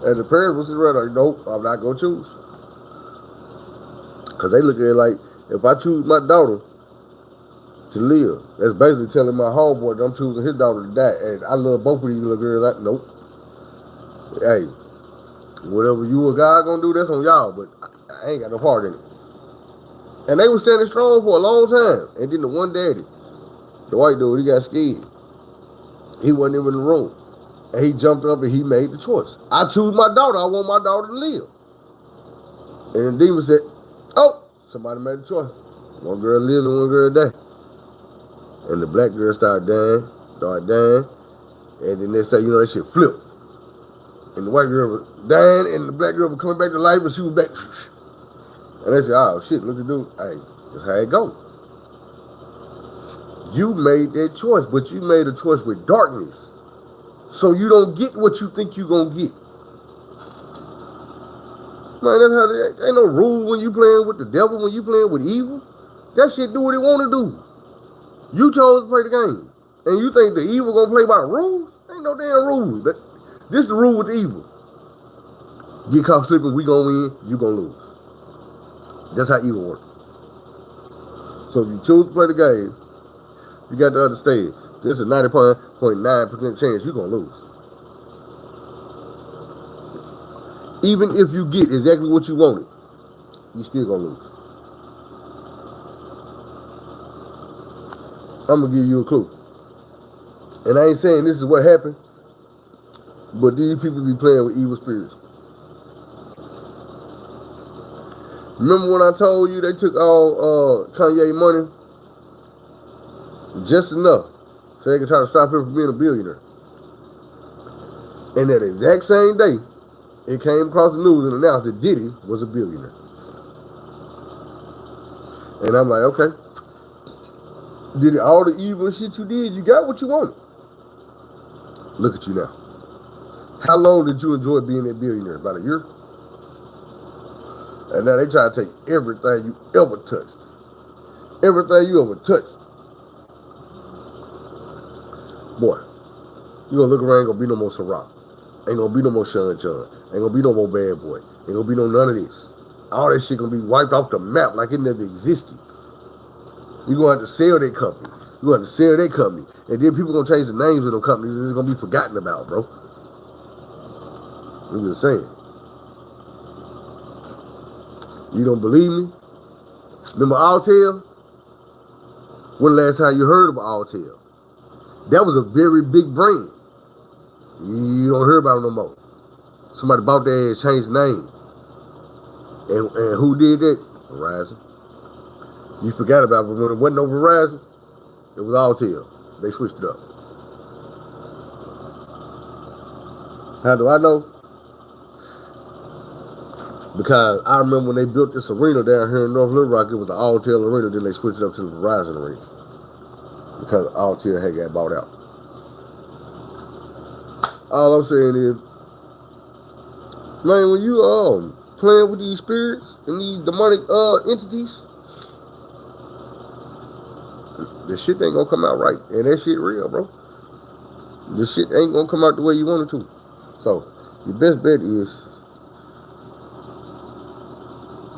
And the parents was right like, nope, I'm not gonna choose. Cause they look at it like, if I choose my daughter to live, that's basically telling my homeboy that I'm choosing his daughter to die. And I love both of these little girls. Nope. Hey, whatever you or God gonna do, that's on y'all, but I ain't got no part in it. And they was standing strong for a long time. And then the one daddy, the white dude, he got scared. He wasn't even in the room. And he jumped up and he made the choice. I choose my daughter. I want my daughter to live. And the demon said, oh, somebody made a choice. 1 girl lives and 1 girl die. And the black girl started dying. And then they say, you know, that shit flipped. And the white girl was dying and the black girl was coming back to life, but she was back. And they said, oh shit, look at dude. Hey, that's how it go. You made that choice, but you made a choice with darkness. So you don't get what you think you're going to get. Man, that's how they, ain't no rule when you playing with the devil, when you playing with evil. That shit do what it want to do. You chose to play the game. And you think the evil going to play by the rules? Ain't no damn rules. This is the rule with the evil. Get caught slipping, we going to win, you going to lose. That's how evil works. So if you choose to play the game, you got to understand, there's a 90.9% chance you're going to lose. Even if you get exactly what you wanted, you still going to lose. I'm going to give you a clue. And I ain't saying this is what happened, but these people be playing with evil spirits. Remember when I told you they took all Kanye money? Just enough so they could try to stop him from being a billionaire. And that exact same day, it came across the news and announced that Diddy was a billionaire. And I'm like, okay. Diddy, all the evil shit you did, you got what you wanted. Look at you now. How long did you enjoy being a billionaire? About a year? And now they try to take everything you ever touched. Everything you ever touched. Boy, you gonna look around, ain't gonna be no more Ciroc. Ain't gonna be no more Sean John. Ain't gonna be no more Bad Boy. Ain't gonna be no none of this. All that shit gonna be wiped off the map like it never existed. You gonna have to sell that company. You gonna have to sell that company. And then people gonna change the names of them companies and it's gonna be forgotten about, bro. I'm just saying. You don't believe me? Remember Altel? When the last time you heard about Altel? That was a very big brand. You don't hear about it no more. Somebody bought that and changed the name. And who did that? Verizon. You forgot about it, but when it wasn't no Verizon, it was Altel. They switched it up. How do I know? Because I remember when they built this arena down here in North Little Rock, it was the Alltel Arena, then they switched it up to the Verizon Arena. Because Alltel had got bought out. All I'm saying is, man, when you playing with these spirits and these demonic entities, this shit ain't gonna come out right. And that shit real, bro. This shit ain't gonna come out the way you want it to. So, your best bet is,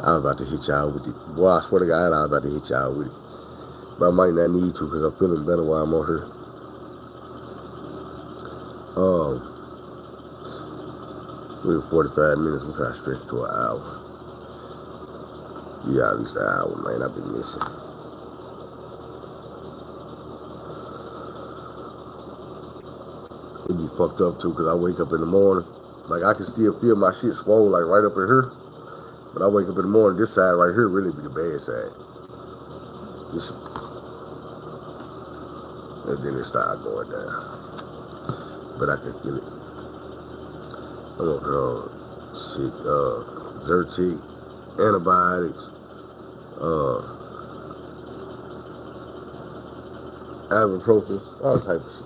I'm about to hit y'all with it. Boy, I swear to God, I'm about to hit y'all with it. But I might not need to because I'm feeling better while I'm on here. We're 45 minutes. I'm trying to stretch to an hour. Yeah, at least an hour, man. I've been missing. It be fucked up too because I wake up in the morning. Like I can still feel my shit swollen like right up in here. But I wake up in the morning, this side right here really be the bad side. This, and then it started going down. But I can feel it. I'm on shit, Zyrtec, antibiotics, ibuprofen, all type of shit.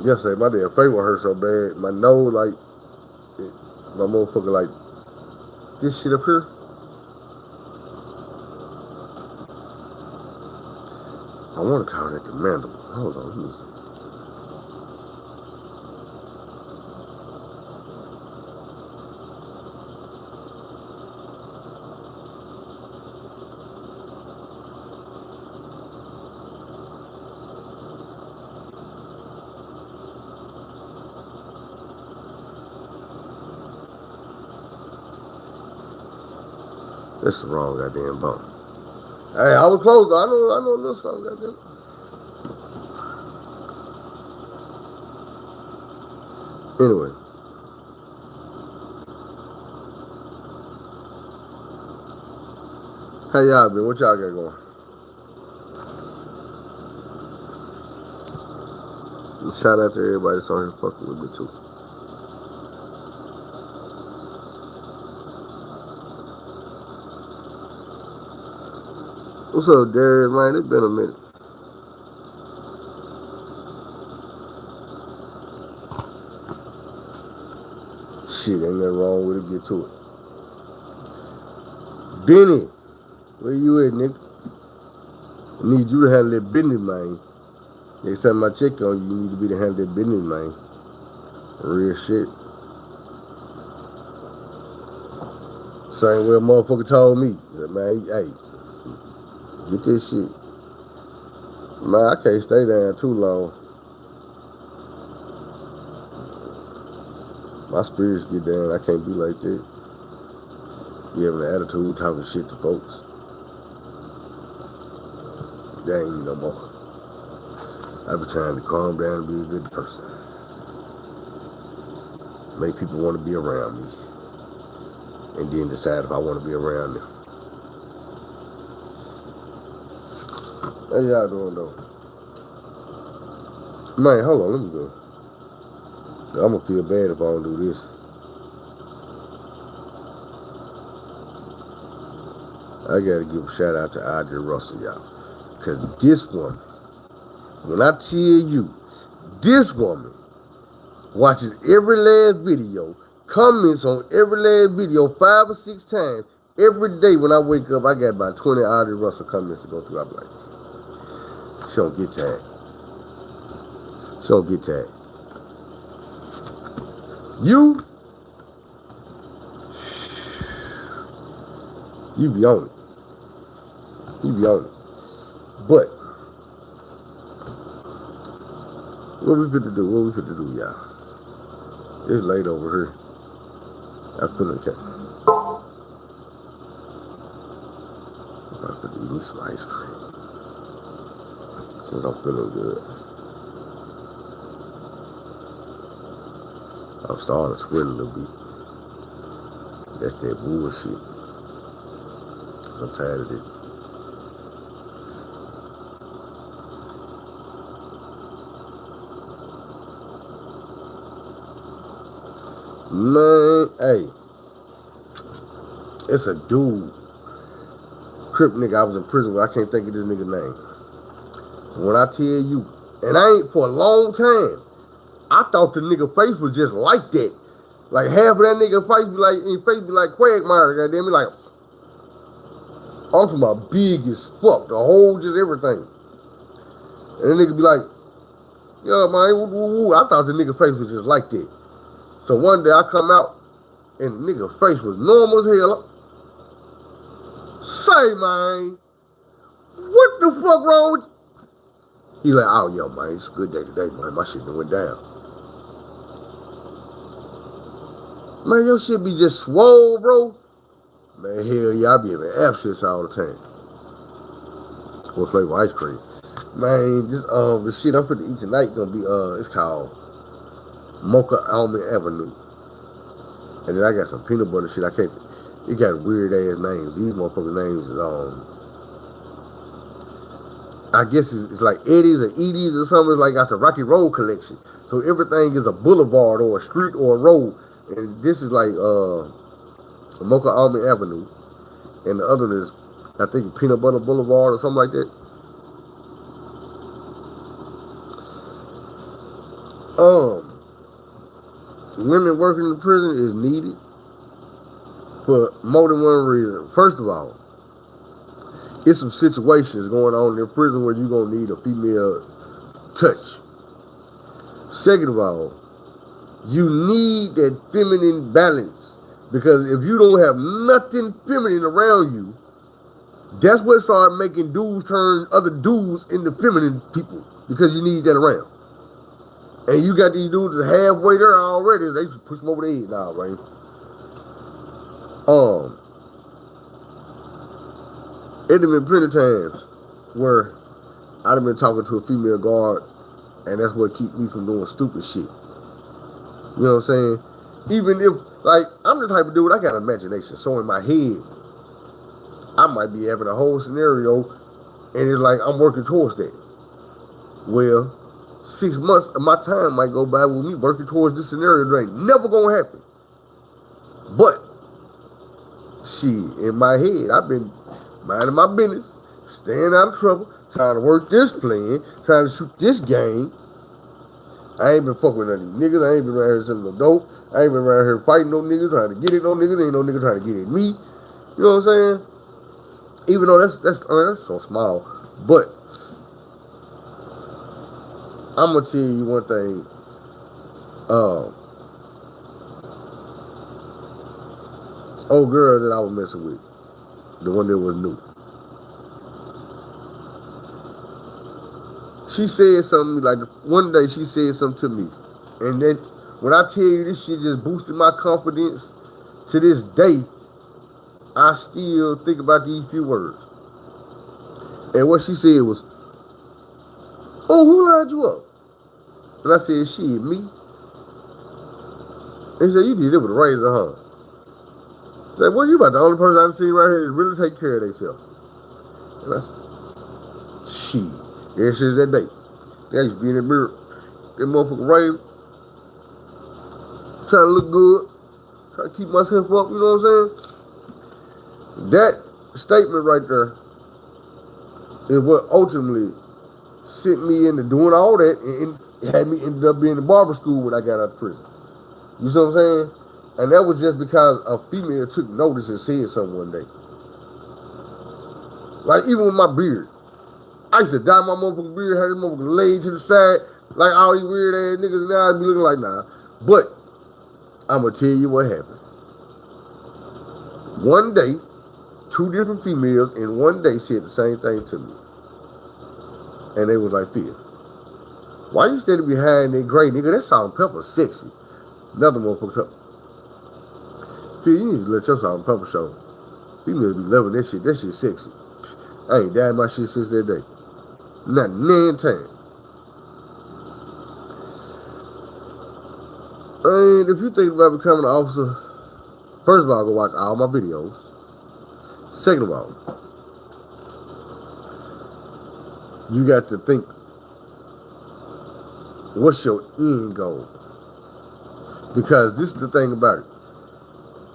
Yesterday, my damn face hurt so bad. My nose, like, my motherfucker, like, this shit up here. I want to call that the mandible. Hold on, let me see. That's the wrong goddamn bone. Hey, I was close though. I know a little something, goddamn. Anyway. How y'all been? What y'all got going? And shout out to everybody that's on here fucking with me too. What's up, Darius, man? It's been a minute. Shit, ain't nothing wrong with it. Get to it. Benny, where you at, nigga? I need you to handle that business, man. Next time I check on you, you need to be to handle that business, man. Real shit. Same way a motherfucker told me. Said, man, hey, get this shit. Man, I can't stay down too long. My spirits get down. I can't be like that. You having an attitude, talking shit to folks. That ain't me no more. I be trying to calm down and be a good person. Make people want to be around me. And then decide if I want to be around them. How y'all doing though? Man, hold on, let me go. I'm gonna feel bad if I don't do this. I gotta give a shout out to Audrey Russell, y'all. Cause this woman, when I tell you, this woman watches every last video, comments on every last video 5 or 6 times. Every day when I wake up, I got about 20 Audrey Russell comments to go through. I'm like, she don't get tired. She don't get tired. You be on it. You be on it. But what we fit to do? What we fit to do, y'all? It's late over here. I feel okay. I'm about to eat me some ice cream since I'm feeling good. I'm starting to sweat a little bit. That's that bullshit. So I'm tired of it. Man, hey, it's a dude, Crip nigga I was in prison with. I can't think of this nigga's name. When I tell you, and I ain't for a long time, I thought the nigga face was just like that. Like half of that nigga face be like, his face be like Quagmire, goddamn it, like I'm talking about big as fuck, the whole just everything. And the nigga be like, yo man, woo, woo, woo. I thought the nigga face was just like that. So one day I come out and the nigga face was normal as hell. Say man, what the fuck wrong with you? He like, oh yo man, it's a good day today, man. My shit done went down. Man, your shit be just swole, bro. Man, hell yeah, I be having abscess all the time. What flavor ice cream? Man, this shit I'm finna eat tonight gonna be it's called Mocha Almond Avenue. And then I got some peanut butter shit. It got weird ass names. These motherfuckers' names is I guess it's like Eddie's or Edie's or something. It's like got the Rocky Road collection. So everything is a boulevard or a street or a road. And this is like Mocha Almond Avenue. And the other one is, I think, Peanut Butter Boulevard or something like that. Women working in prison is needed for more than one reason. First of all, it's some situations going on in prison where you're going to need a female touch. Second of all, you need that feminine balance. Because if you don't have nothing feminine around you, that's what started making dudes turn other dudes into feminine people. Because you need that around. And you got these dudes that halfway there already. They just push them over the head now, right? It have been plenty of times where I'd have been talking to a female guard, and that's what keep me from doing stupid shit. You know what I'm saying? Even if, like, I'm the type of dude, I got imagination. So in my head, I might be having a whole scenario, and it's like I'm working towards that. Well, 6 months of my time might go by with me working towards this scenario that ain't never gonna happen. But, in my head, I've been minding my business, staying out of trouble, trying to work this plan, trying to shoot this game. I ain't been fucking with none of these niggas. I ain't been around here selling no dope. I ain't been around here fighting no niggas, trying to get at no niggas. Ain't no nigga trying to get at me. You know what I'm saying? Even though that's so small. But I'm gonna tell you one thing. Old girl that I was messing with, the one that was new. She said something like one day. She said something to me, and then when I tell you this shit just boosted my confidence to this day, I still think about these few words. And what she said was, "Oh, who lined you up?" And I said, "Shit, me." And she said, "You did it with a razor, huh?" I said, "Well, you about the only person I've seen right here that really take care of themselves." And I said, "Shit." There she is that day. I used to be in the mirror. That motherfucker razor. Trying to look good. Trying to keep myself up, you know what I'm saying? That statement right there is what ultimately sent me into doing all that and had me ended up being in barber school when I got out of prison. You see what I'm saying? And that was just because a female took notice and said something one day. Like even with my beard. I used to dye my motherfucking beard, had this motherfucker laid to the side, like all these weird ass niggas, and now I be looking like nah. But I'm gonna tell you what happened. One day, 2 different females in one day said the same thing to me. And they was like, "Phil, why you standing behind that gray nigga? That salt and pepper sexy." Another motherfucker said, "Phil, you need to let your salt and pepper show. Females be loving that shit. That shit sexy." I ain't dyed my shit since that day. Not none time. And if you think about becoming an officer, first of all, go watch all my videos. Second of all, you got to think, what's your end goal? Because this is the thing about it.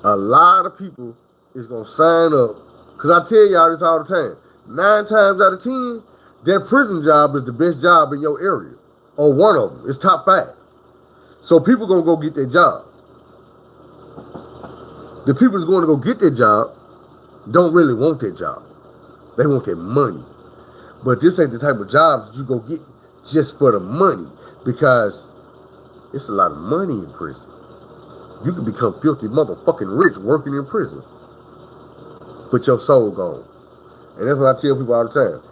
A lot of people is going to sign up. Because I tell y'all this all the time. 9 times out of 10, their prison job is the best job in your area. Or one of them. It's top 5. So people going to go get their job. The people that's going to go get their job don't really want their job. They want their money. But this ain't the type of job that you go get just for the money. Because it's a lot of money in prison. You can become filthy motherfucking rich working in prison. But your soul gone. And that's what I tell people all the time.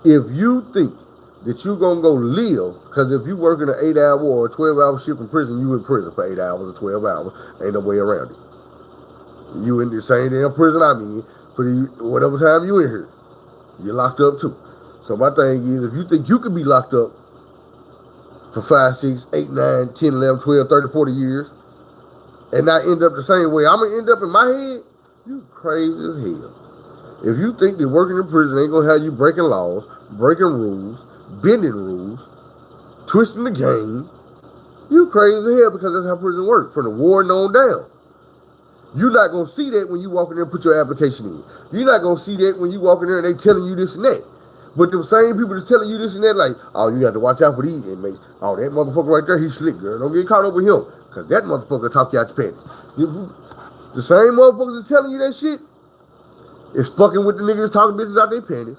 If you think that you're going to go live, because if you work in an 8-hour or a 12-hour shift in prison, you in prison for 8 hours or 12 hours. Ain't no way around it. You in the same damn prison I'm in for whatever time you in here. You're locked up too. So my thing is, if you think you could be locked up for 5, 6, 8, 9, 10, 11, 12, 30, 40 years, and not end up the same way I'm going to end up in my head, you crazy as hell. If you think that working in prison ain't going to have you breaking laws, breaking rules, bending rules, twisting the game, you crazy as hell, because that's how prison works, from the warden on down. You're not going to see that when you walk in there and put your application in. You're not going to see that when you walk in there and they telling you this and that. But the same people that's telling you this and that, like, oh, you got to watch out for these inmates. Oh, that motherfucker right there, he's slick, girl. Don't get caught up with him, because that motherfucker talk you out your pants. The same motherfuckers that's telling you that shit is fucking with the niggas talking bitches out their panties.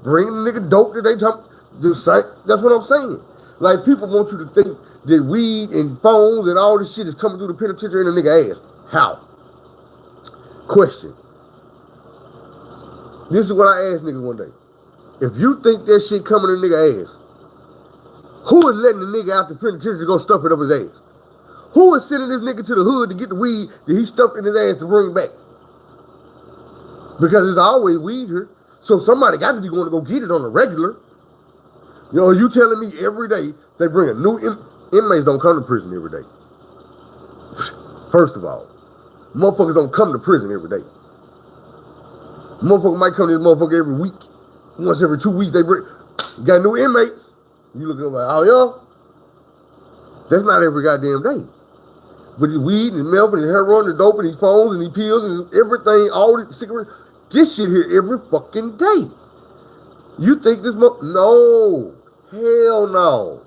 Bringing the nigga dope that they talk. That's what I'm saying. Like, people want you to think that weed and phones and all this shit is coming through the penitentiary in a nigga ass. How? Question. This is what I asked niggas one day. If you think that shit coming in a nigga ass, who is letting the nigga out the penitentiary to go stuff it up his ass? Who is sending this nigga to the hood to get the weed that he stuffed in his ass to bring back? Because there's always weed here. So somebody got to be going to go get it on a regular. You know, you telling me every day they bring a new inmates don't come to prison every day. First of all, motherfuckers don't come to prison every day. Motherfucker might come to this motherfucker every week. Once every 2 weeks they bring, got new inmates. You looking up like, oh yeah? That's not every goddamn day. But the weed and milk and the heroin and dope and these phones and these pills and everything, all the cigarettes, this shit here every fucking day. You think this no. Hell no.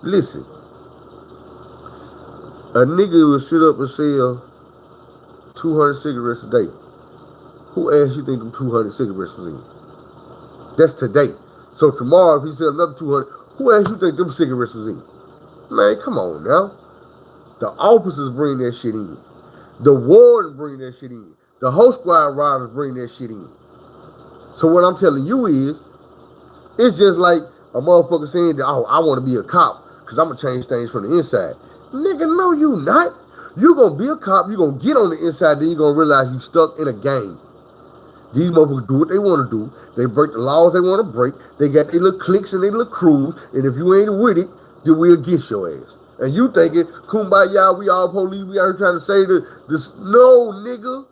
Listen. A nigga will sit up and sell 200 cigarettes a day. Who ass you think them 200 cigarettes was in? That's today. So tomorrow, if he sell another 200, who ass you think them cigarettes was in? Man, come on now. The officers bring that shit in. The warden bring that shit in. The whole squad riders bring that shit in. So what I'm telling you is, it's just like a motherfucker saying that, oh, I want to be a cop because I'm going to change things from the inside. Nigga, no, you not. You going to be a cop. You going to get on the inside. Then you going to realize you stuck in a game. These motherfuckers do what they want to do. They break the laws they want to break. They got their little cliques and their little crews. And if you ain't with it, then we'll get your ass. And you thinking, kumbaya, we all police, we out here trying to say this. No, nigga.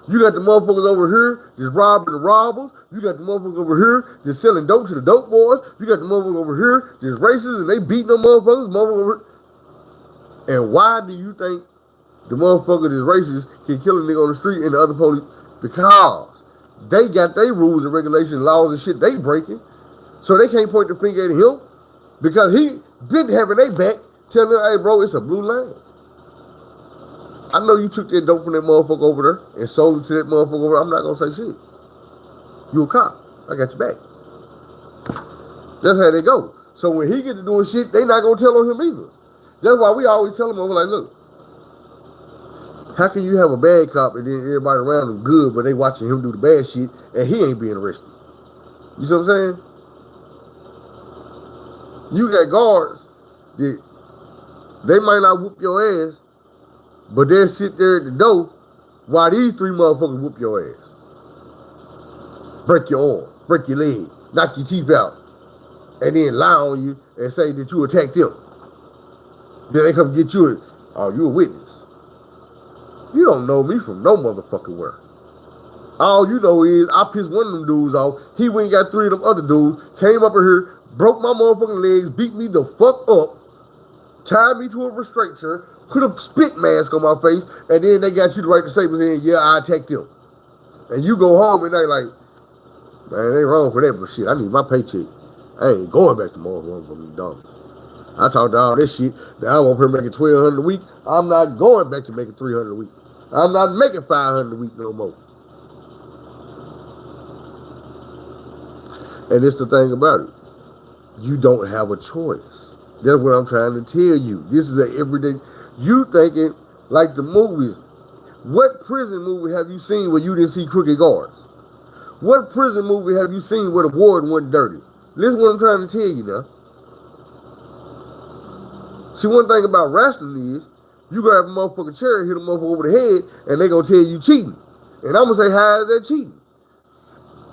You got the motherfuckers over here just robbing the robbers. You got the motherfuckers over here just selling dope to the dope boys. You got the motherfuckers over here just racist and they beating them motherfuckers. And why do you think the motherfucker that's racist can kill a nigga on the street and the other police? Because they got their rules and regulations, laws and shit they breaking. So they can't point the finger at him because he been having their back telling them, hey bro, it's a blue line. I know you took that dope from that motherfucker over there and sold it to that motherfucker over there. I'm not going to say shit. You a cop. I got your back. That's how they go. So when he get to doing shit, they not going to tell on him either. That's why we always tell him over like, look, how can you have a bad cop and then everybody around him good, but they watching him do the bad shit and he ain't being arrested? You see what I'm saying? You got guards that they might not whoop your ass, but they'll sit there at the door while these 3 motherfuckers whoop your ass. Break your arm, break your leg, knock your teeth out, and then lie on you and say that you attacked them. Then they come get you and, oh, you a witness. You don't know me from no motherfucking where. All you know is I pissed one of them dudes off. He went and got 3 of them other dudes, came up in here, broke my motherfucking legs, beat me the fuck up, tied me to a restraint chair, put a spit mask on my face, and then they got you to write the statement saying, yeah, I attacked them. And you go home and they like, man, they wrong for that, but shit, I need my paycheck. I ain't going back to motherfucking McDonald's. I talked to all this shit. Now I'm up here making $1,200 a week. I'm not going back to making $300 a week. I'm not making $500 a week no more. And it's the thing about it. You don't have a choice. That's what I'm trying to tell you. This is an everyday. You thinking like the movies. What prison movie have you seen where you didn't see crooked guards? What prison movie have you seen where the warden wasn't dirty? Listen what I'm trying to tell you now. See, one thing about wrestling is you grab a motherfucking chair and hit a motherfucker over the head and they gonna tell you cheating. And I'm gonna say, how is that cheating?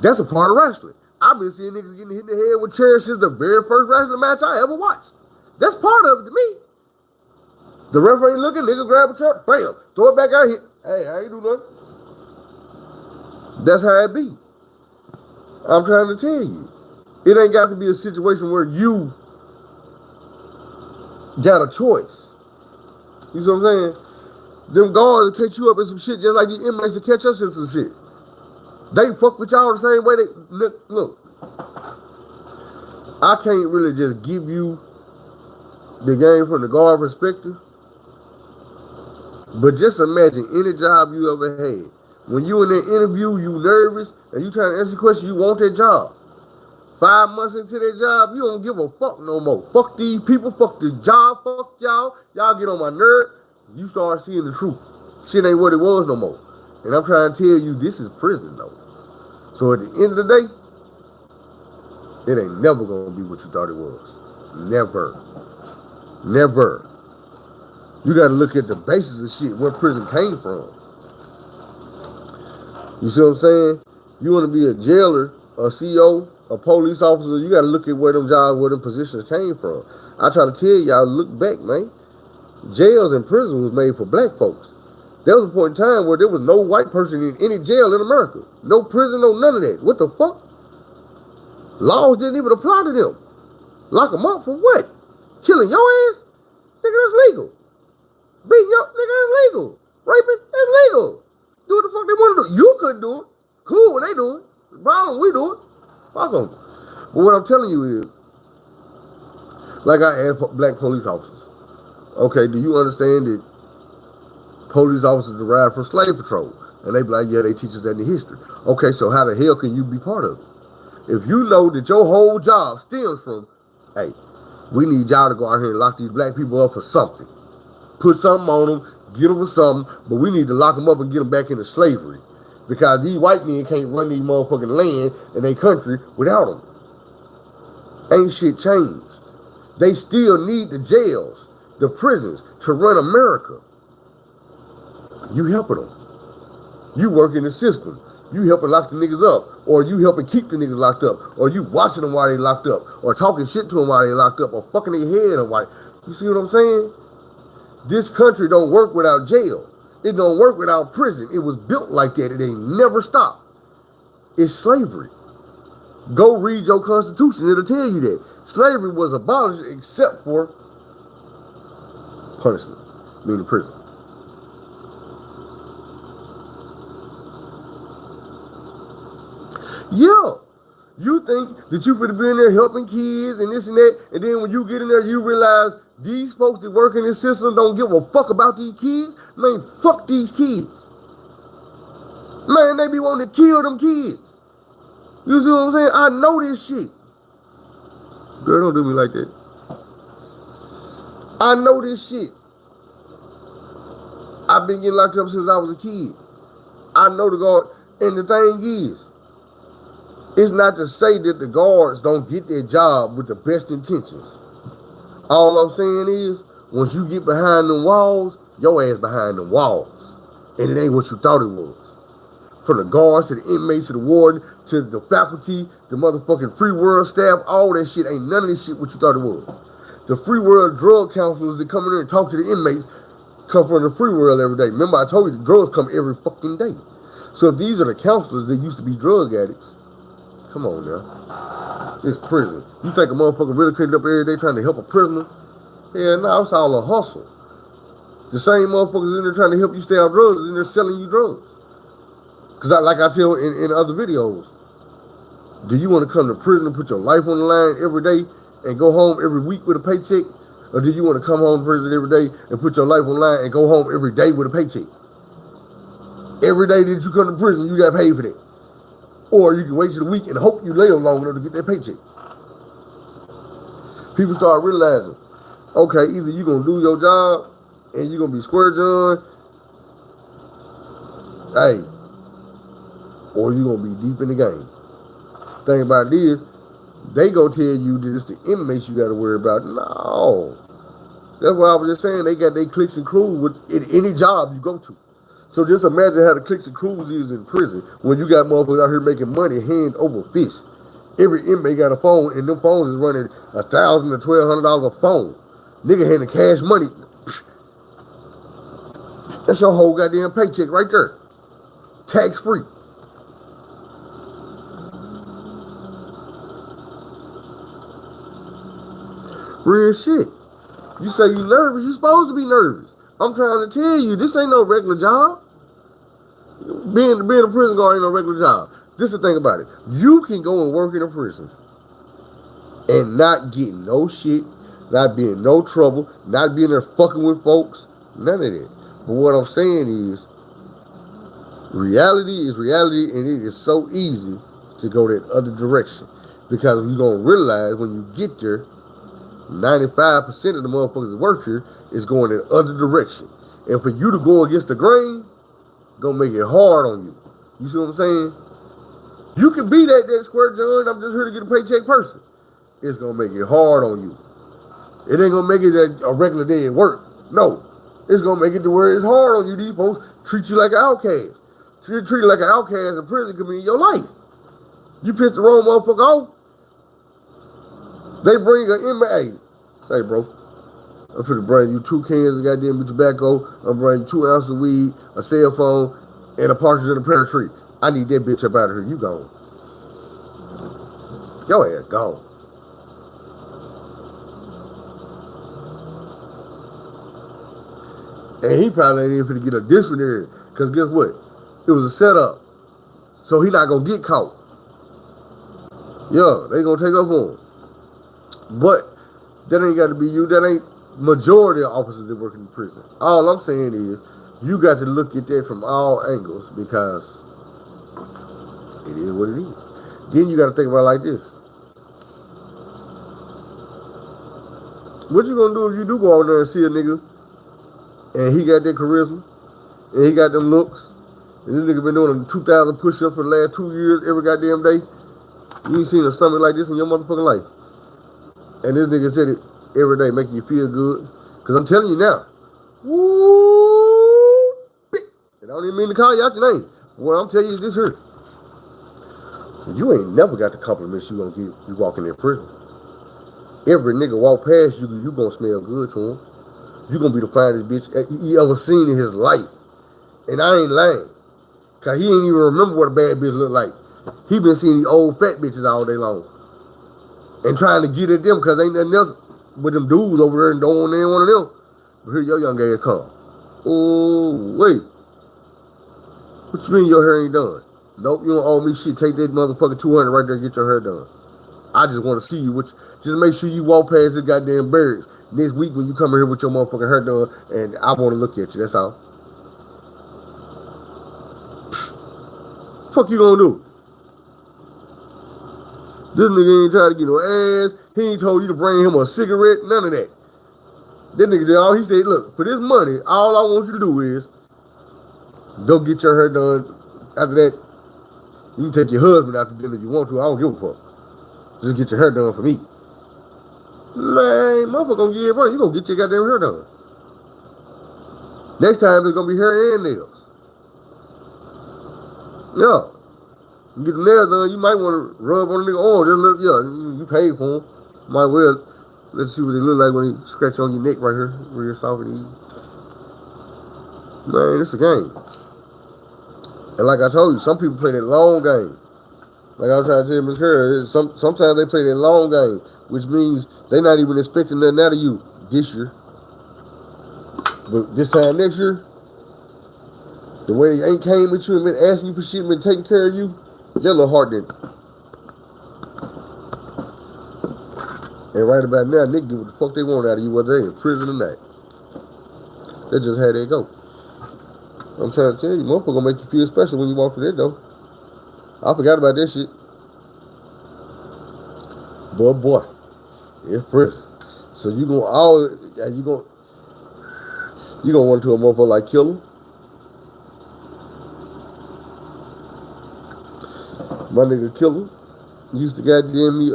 That's a part of wrestling. I've been seeing niggas getting hit in the head with chairs since the very first wrestling match I ever watched. That's part of it to me. The referee looking, nigga grab a chair, bam, throw it back out here. Hey, I ain't do nothing. That's how it be. I'm trying to tell you. It ain't got to be a situation where you got a choice. You see what I'm saying? Them guards will catch you up in some shit just like these inmates will catch us in some shit. They fuck with y'all the same way they look. I can't really just give you the game from the guard perspective. But just imagine any job you ever had. When you in that interview, you nervous and you trying to answer questions, you want that job. 5 months into that job, you don't give a fuck no more. Fuck these people, fuck this job, fuck y'all. Y'all get on my nerve. You start seeing the truth. Shit ain't what it was no more. And I'm trying to tell you, this is prison though. So at the end of the day, it ain't never gonna be what you thought it was. Never. Never. You gotta look at the basis of shit, where prison came from. You see what I'm saying? You wanna be a jailer, a CO, a police officer, you gotta look at where them jobs, where them positions came from. I try to tell y'all, look back, man. Jails and prisons was made for black folks. There was a point in time where there was no white person in any jail in America. No prison, no none of that. What the fuck? Laws didn't even apply to them. Lock them up for what? Killing your ass? Nigga, that's legal. Beating your nigga, that's legal. Raping, that's legal. Do what the fuck they want to do. You couldn't do it. Cool when they do it. The problem, we do it. Fuck them. But what I'm telling you is, like I asked black police officers, okay, do you understand that police officers derived from slave patrol? And they be like, yeah, they teach us that in history. Okay, so how the hell can you be part of it? If you know that your whole job stems from, hey, we need y'all to go out here and lock these black people up for something. Put something on them, get them with something, but we need to lock them up and get them back into slavery. Because these white men can't run these motherfucking land in their country without them. Ain't shit changed. They still need the jails, the prisons to run America. You helping them. You work in the system. You helping lock the niggas up. Or you helping keep the niggas locked up. Or you watching them while they locked up. Or talking shit to them while they locked up. Or fucking their head or while. You see what I'm saying? This country don't work without jail. It don't work without prison. It was built like that. It ain't never stopped. It's slavery. Go read your Constitution. It'll tell you that. Slavery was abolished except for punishment, meaning prison. Yeah, you think that you could be in there helping kids and this and that, and then when you get in there, you realize these folks that work in this system don't give a fuck about these kids. Man, fuck these kids. Man, they be wanting to kill them kids. You see what I'm saying? I know this shit. Girl, don't do me like that. I know this shit. I've been getting locked up since I was a kid. I know the guard. And the thing is, it's not to say that the guards don't get their job with the best intentions. All I'm saying is, once you get behind them walls, your ass behind them walls. And it ain't what you thought it was. From the guards to the inmates to the warden to the faculty, the motherfucking free world staff, all that shit ain't none of this shit what you thought it was. The free world drug counselors that come in there and talk to the inmates come from the free world every day. Remember I told you the drugs come every fucking day. So if these are the counselors that used to be drug addicts, come on now. It's prison. You think a motherfucker really cleaned up every day trying to help a prisoner? Yeah, no, it's all a hustle. The same motherfuckers in there trying to help you stay off drugs is in there selling you drugs. Because like I tell in other videos, do you want to come to prison and put your life on the line every day and go home every week with a paycheck? Or do you want to come home to prison every day and put your life on the line and go home every day with a paycheck? Every day that you come to prison, you got paid for that. Or you can wait till the week and hope you live long enough to get that paycheck. People start realizing, okay, either you're going to do your job and you're going to be square John, hey, or you're going to be deep in the game. Thing about it is, they going to tell you that it's the inmates you got to worry about. No. That's why I was just saying they got their cliques and crews with any job you go to. So just imagine how the cliques and crews is in prison when you got motherfuckers out here making money hand over fist. Every inmate got a phone, and them phones is running $1,000 to $1,200 a phone. Nigga handing cash money. That's your whole goddamn paycheck right there. Tax free. Real shit. You say you nervous, you supposed to be nervous. I'm trying to tell you, this ain't no regular job. Being a prison guard ain't no regular job. This is the thing about it. You can go and work in a prison and not get no shit, not be in no trouble, not be in there fucking with folks, none of that. But what I'm saying is, reality is reality, and it is so easy to go that other direction. Because you're going to realize when you get there, 95% of the motherfuckers that work here is going in the other direction. And for you to go against the grain, gonna make it hard on you. You see what I'm saying? You can be that square John, I'm just here to get a paycheck person. It's gonna make it hard on you. It ain't gonna make it a regular day at work. No. It's gonna make it to where it's hard on you. These folks treat you like an outcast. Treat you like an outcast in prison could be in your life. You piss the wrong motherfucker off, they bring an inmate. Say, bro, I'm finna bring you 2 cans of goddamn tobacco. I'm bringing you 2 ounces of weed, a cell phone, and a partridge in a pear tree. I need that bitch up out of here. You gone. Your ass gone. And he probably ain't even finna get a disciplinary. Because guess what? It was a setup. So he not gonna get caught. Yeah, they gonna take up on him. But that ain't got to be you. That ain't majority of officers that work in the prison. All I'm saying is you got to look at that from all angles because it is what it is. Then you got to think about it like this. What you gonna do if you do go out there and see a nigga and he got that charisma and he got them looks and this nigga been doing 2,000 push-ups for the last 2 years every goddamn day? You ain't seen a stomach like this in your motherfucking life. And this nigga said it every day, making you feel good. Because I'm telling you now, woo, and I don't even mean to call you out your name. What I'm telling you is this here. You ain't never got the compliments you gonna get you walking in prison. Every nigga walk past you, you gonna smell good to him. You gonna be the finest bitch he ever seen in his life. And I ain't lying. Cause he ain't even remember what a bad bitch look like. He been seeing these old fat bitches all day long. And trying to get at them because ain't nothing else with them dudes over there and don't want any one of them. But here your young ass come. Oh, wait. What you mean your hair ain't done? Nope, you don't owe me shit. Take that motherfucking 200 right there and get your hair done. I just want to see you. Just make sure you walk past this goddamn barracks next week when you come in here with your motherfucking hair done and I want to look at you. That's all. Fuck you gonna do? This nigga ain't trying to get no ass. He ain't told you to bring him a cigarette. None of that. This nigga did all he said, look, for this money, all I want you to do is go get your hair done. After that, you can take your husband out to dinner if you want to. I don't give a fuck. Just get your hair done for me. Man, motherfucker gonna get it right. You gonna get your goddamn hair done. Next time, there's gonna be hair and nails. Yeah. You get the nails done, you might want to rub on the nigga arm. Just look, yeah, you paid for him. Might well, let's see what they look like when he scratch on your neck right here, real soft and easy. Man, it's a game. And like I told you, some people play that long game. Like I was trying to tell Miss Kerr, sometimes they play that long game, which means they not even expecting nothing out of you this year. But this time next year, the way they ain't came with you and been asking you for shit and been taking care of you, your little heart didn't. And right about now, nigga get what the fuck they want out of you, whether they in prison or not. That's just how they go. I'm trying to tell you, motherfucker gonna make you feel special when you walk through that door. I forgot about that shit. But boy, it's prison. So you gonna always, you gonna want to a motherfucker like Killer. My nigga Killer used to goddamn me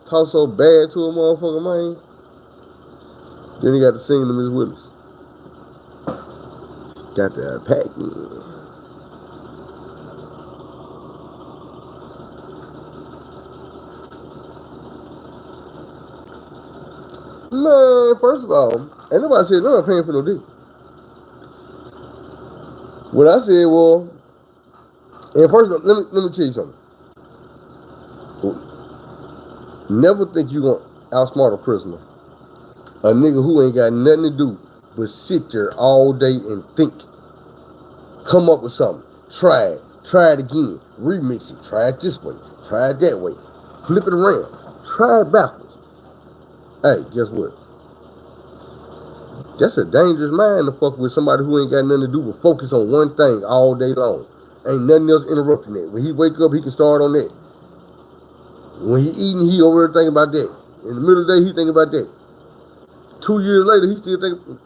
talk so bad to a motherfucker, man. Then he got to sing to Miss Willis. Got that pack in. Man, first of all, ain't nobody said nobody paying for no dick. What I said was, and first of all, let me tell you something. Never think you gonna outsmart a prisoner. A nigga who ain't got nothing to do but sit there all day and think. Come up with something. Try it again. Remix it. Try it this way. Try it that way. Flip it around. Try it backwards. Hey, guess what? That's a dangerous mind to fuck with somebody who ain't got nothing to do but focus on one thing all day long. Ain't nothing else interrupting that. When he wake up, he can start on that. When he eating, he over there thinking about that. In the middle of the day, he thinking about that. 2 years later, he still thinking,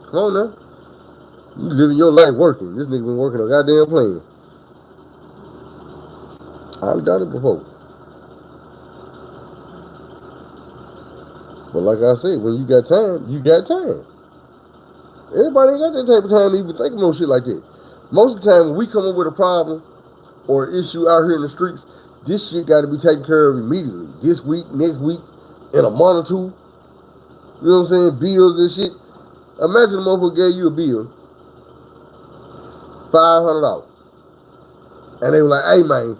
come on now. You living your life working. This nigga been working on goddamn plane. I've done it before. But like I said, when you got time, you got time. Everybody ain't got that type of time to even think of no shit like that. Most of the time, when we come up with a problem or issue out here in the streets, this shit got to be taken care of immediately. This week, next week, in a month or two. You know what I'm saying? Bills and shit. Imagine a motherfucker gave you a bill, $500. And they were like, hey man,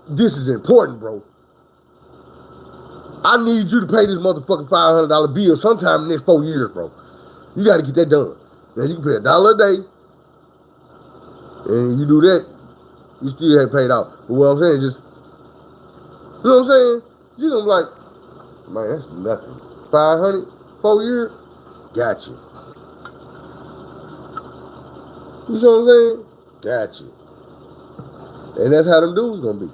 this is important, bro. I need you to pay this motherfucking $500 bill sometime in the next 4 years, bro. You got to get that done. Now you can pay $1 a day, and you do that, you still have paid out. But what I'm saying, just, you know what I'm saying? You're going to be like, man, that's nothing. 500, 4 years, got you. You see what I'm saying? Got you. And that's how them dudes going to be.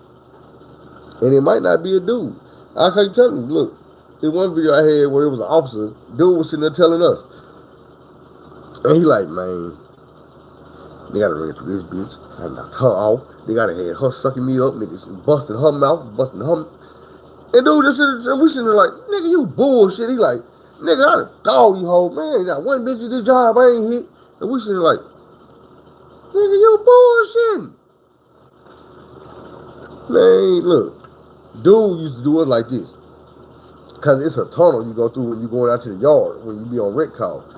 And it might not be a dude. I can't tell you, look, there's one video I had where it was an officer, dude was sitting there telling us. And he like, man, they gotta run through this bitch. I knocked her off. They gotta have her sucking me up, niggas busting her mouth, busting her. And dude just sitting there, we sitting there like, nigga, you bullshit. He like, nigga, I done dog you hoe, man. Got one bitch at this job I ain't hit. And we sitting there like, nigga, you bullshitting. Man, look. Dude used to do it like this. Cause it's a tunnel you go through when you going out to the yard, when you be on rent call.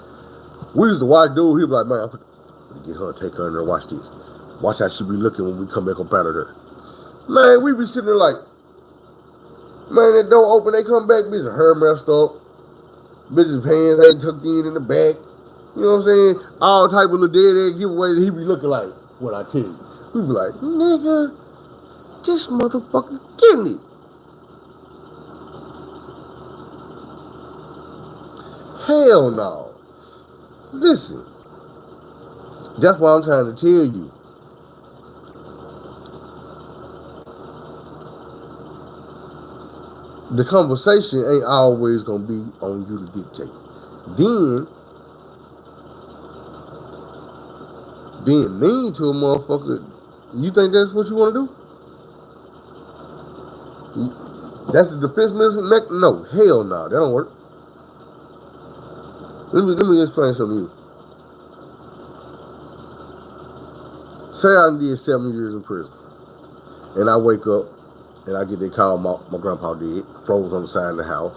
We used to watch dude, he'd be like, man, I'm gonna get her and take her in there, watch this. Watch how she be looking when we come back up out of there. Man, we be sitting there like, man, that door open, they come back, bitch, her messed up. Bitch's pants ain't tucked in the back. You know what I'm saying? All type of little dead egg giveaways, he be looking like, what I tell you. We be like, nigga, this motherfucker kill me. Hell no. Listen. That's what I'm trying to tell you. The conversation ain't always going to be on you to dictate. Then, being mean to a motherfucker, you think that's what you want to do? That's the defense mechanism? No, hell no, that don't work. Let me explain something to you. Say I did 7 years in prison, and I wake up, and I get that call my grandpa did, froze on the side of the house,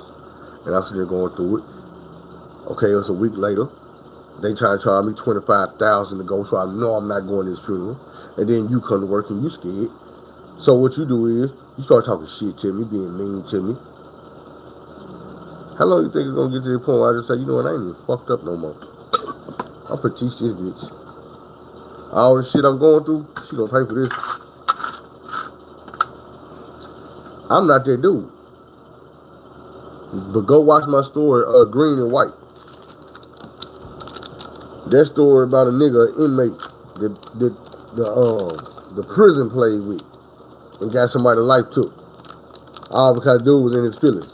and I'm sitting there going through it. Okay, it was a week later. They try to charge me $25,000 to go, so I know I'm not going to this funeral. And then you come to work and you scared. So what you do is, you start talking shit to me, being mean to me. How long you think it's going to get to the point where I just say, you know what, I ain't even fucked up no more. I'm gonna teach this bitch. All the shit I'm going through, she gonna pay for this. I'm not that dude. But go watch my story, Green and White. That story about a nigga, inmate, the prison played with and got somebody's life took. All because dude was in his feelings.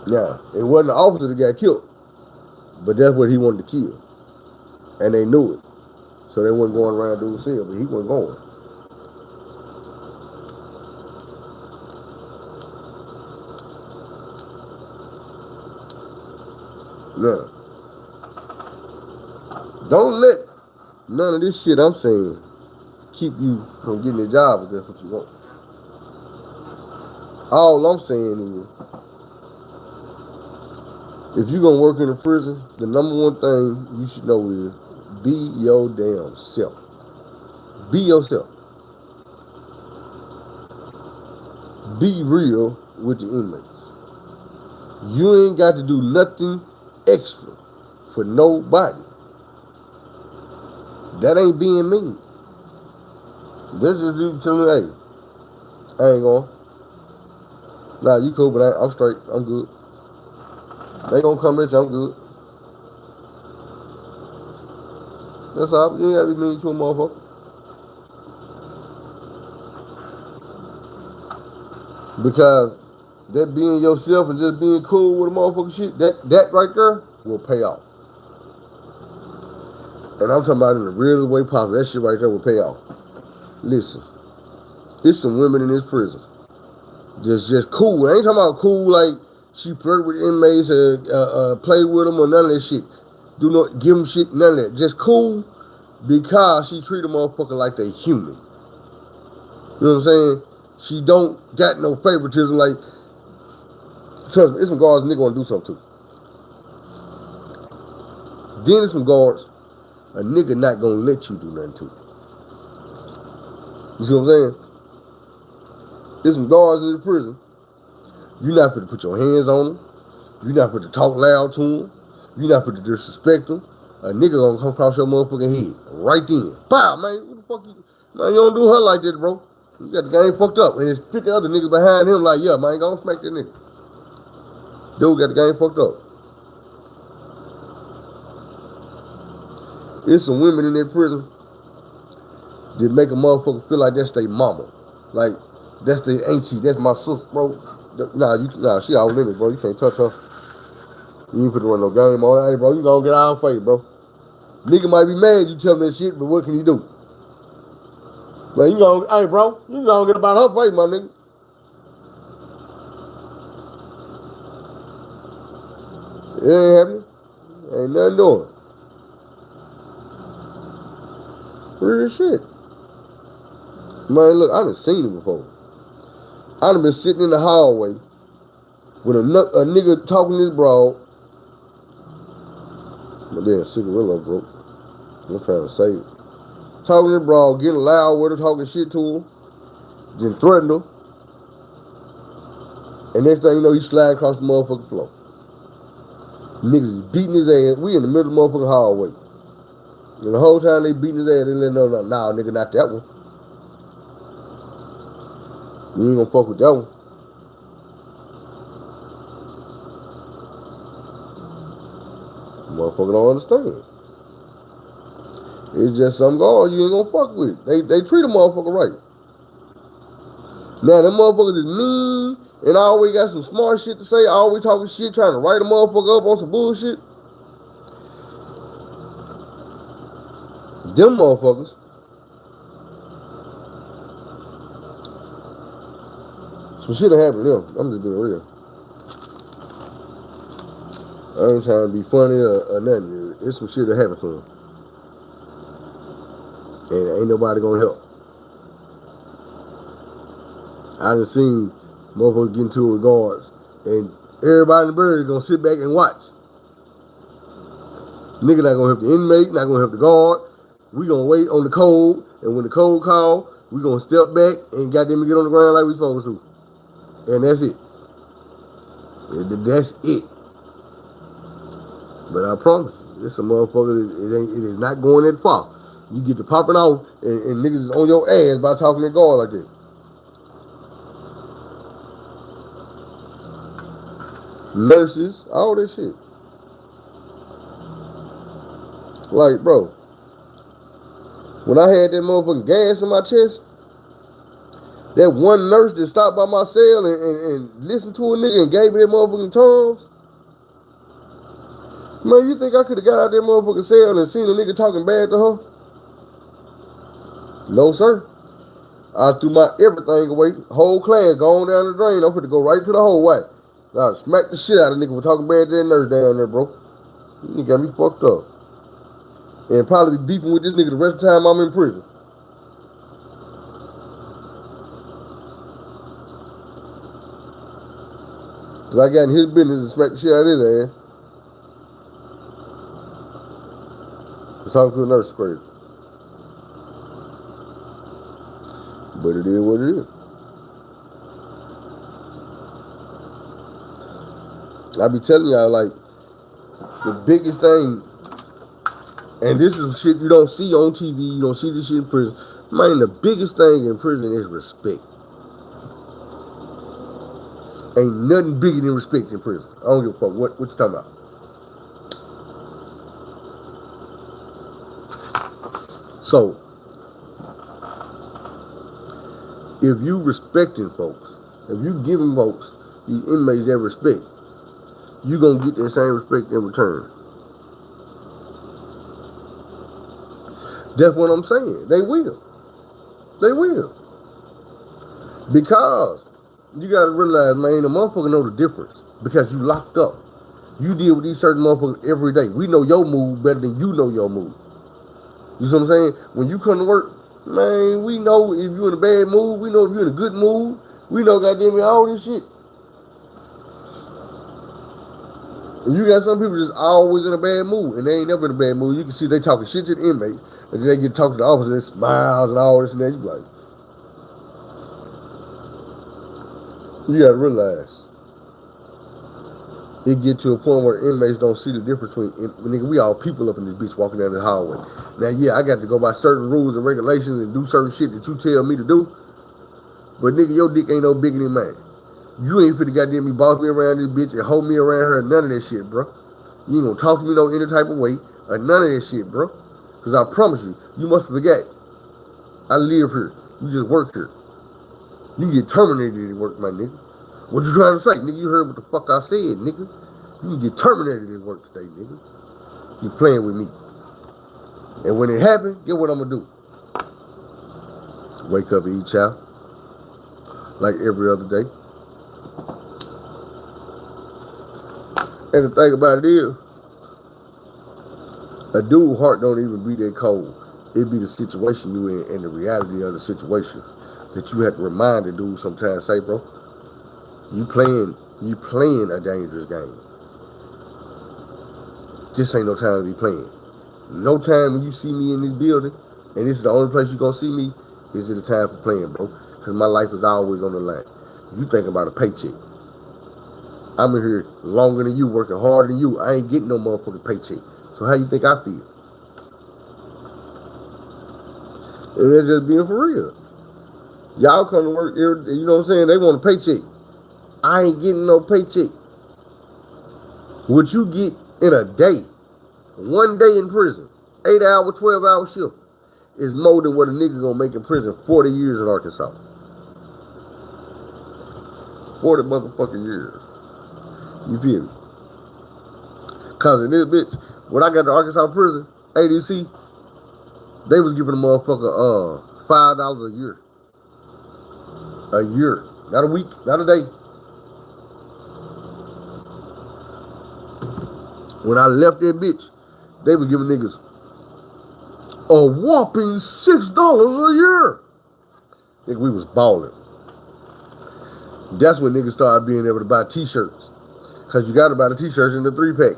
Now, it wasn't the officer that got killed, but that's what he wanted to kill. And they knew it. So they wasn't going around dude's cell, but he wasn't going. Now, don't let none of this shit I'm saying keep you from getting a job if that's what you want. All I'm saying is, if you're going to work in a prison, the number one thing you should know is be your damn self. Be yourself. Be real with the inmates. You ain't got to do nothing extra for nobody. That ain't being mean. This is you telling me, hey, I ain't going. Nah, you cool, but I'm straight. I'm good. They gonna come in, I'm good. That's all. You ain't gotta be mean to a motherfucker. Because that being yourself and just being cool with a motherfucker shit, that right there will pay off. And I'm talking about in the realest way possible. That shit right there will pay off. Listen, there's some women in this prison just cool. I ain't talking about cool like she flirt with inmates or play with them or none of that shit. Do not give them shit, none of that. Just cool because she treat a motherfucker like they human. You know what I'm saying? She don't got no favoritism. Like, trust me, it's some guards nigga want to do something to. Then there's some guards a nigga not gonna let you do nothing to. You see what I'm saying? There's some guards in the prison. You're not supposed to put your hands on them. You're not supposed to talk loud to them. You're not supposed to disrespect them. A nigga gonna come across your motherfucking head right then. Bow, man. What the fuck you? Man, you don't do her like that, bro. You got the game fucked up. And there's 50 other niggas behind him like, yeah, man, go smack that nigga. Dude got the game fucked up. There's some women in that prison that make a motherfucker feel like that's their mama. Like, that's their auntie. That's my sister, bro. Nah, she out limits, bro. You can't touch her. You ain't put to run no game on her. Hey, bro, you gonna get out of face, bro. Nigga might be mad you tell me that shit, but what can he do? Man, you gonna, hey, bro, you gonna get about her face, my nigga. It ain't happening. Ain't nothing doing. Real shit. Man, look, I done seen it before. I done been sitting in the hallway with a nigga talking this broad. My damn cigarillo broke. I'm trying to save it. Talking this broad, getting loud with her, talking shit to her, then threatening her. And next thing you know, he slide across the motherfucking floor. Niggas is beating his ass. We in the middle of the motherfucking hallway. And the whole time they beating his ass, they let him know, nah, nigga, not that one. You ain't gonna fuck with that one. Motherfucker don't understand. It's just some guard you ain't gonna fuck with. They treat a motherfucker right. Now, them motherfuckers is mean and always got some smart shit to say, always talking shit, trying to write a motherfucker up on some bullshit. Them motherfuckers some shit that happened to them. I'm just being real. I ain't trying to be funny or nothing. It's some shit that happened to them. And ain't nobody gonna help. I done seen motherfuckers get into it with guards, and everybody in the bird is gonna sit back and watch. Nigga not gonna help the inmate, not gonna help the guard. We gonna wait on the code, and when the code call, we gonna step back and goddamn get on the ground like we supposed to. And that's it. That's it. But I promise you, it's a motherfucker. It is not going that far. You get to popping off and niggas is on your ass by talking to God like that. Nurses, all this shit. Like, bro, when I had that motherfucking gas in my chest, that one nurse that stopped by my cell and listened to a nigga and gave me that motherfucking Tums. Man, you think I could have got out that motherfucking cell and seen a nigga talking bad to her? No, sir. I threw my everything away. Whole class going down the drain. I'm finna go right to the hallway. I smacked the shit out of the nigga for talking bad to that nurse down there, bro. You got me fucked up. And probably be beefing with this nigga the rest of the time I'm in prison. Cause I got in his business and smacked the shit out of his ass. Talking to a nurse is crazy. But it is what it is. I be telling y'all, like, the biggest thing, and this is shit you don't see on TV, you don't see this shit in prison. Man, the biggest thing in prison is respect. Ain't nothing bigger than respect in prison. I don't give a fuck what you talking about. So, if you respecting folks, if you giving folks, these inmates that respect, you gonna get that same respect in return. That's what I'm saying. They will. They will. Because you gotta realize, man, the motherfucker know the difference. Because you locked up. You deal with these certain motherfuckers every day. We know your mood better than you know your mood. You see what I'm saying? When you come to work, man, we know if you're in a bad mood. We know if you're in a good mood. We know goddamn all this shit. And you got some people just always in a bad mood, and they ain't never in a bad mood. You can see they talking shit to the inmates, and then they get talking to the officers, and smiles and all this and that. You like, you gotta realize, it get to a point where inmates don't see the difference between, nigga, we all people up in this bitch walking down the hallway. Now, yeah, I got to go by certain rules and regulations and do certain shit that you tell me to do, but nigga, your dick ain't no bigger than mine. You ain't finna goddamn me boss me around this bitch and hold me around her, none of that shit, bro. You ain't gonna talk to me no any type of way, or none of that shit, bro. Because I promise you, you must forget, I live here. You just work here. You get terminated at work, my nigga. What you trying to say, nigga? You heard what the fuck I said, nigga. You can get terminated at work today, nigga. Keep playing with me. And when it happens, get what I'm gonna do. Wake up and eat chow. Like every other day. And the thing about it is, a dude's heart don't even be that cold. It be the situation you in and the reality of the situation that you have to remind the dude sometimes. Say, bro, you playing a dangerous game. This ain't no time to be playing. No time when you see me in this building, and this is the only place you gonna see me, is it a time for playing, bro? Because my life is always on the line. You think about a paycheck. I'm in here longer than you, working harder than you. I ain't getting no motherfucking paycheck. So how you think I feel? And that's just being for real. Y'all come to work, you know what I'm saying? They want a paycheck. I ain't getting no paycheck. What you get in a day, one day in prison, 8-hour, 12-hour shift, is more than what a nigga gonna make in prison 40 years in Arkansas. 40 motherfucking years. You feel me? Cause in this bitch, when I got to Arkansas prison, ADC, they was giving a motherfucker $5 a year. A year. Not a week, not a day. When I left that bitch, they was giving niggas a whopping $6 a year. Nigga, we was balling. That's when niggas started being able to buy t-shirts. Cause you gotta buy the t-shirts in the 3-pack.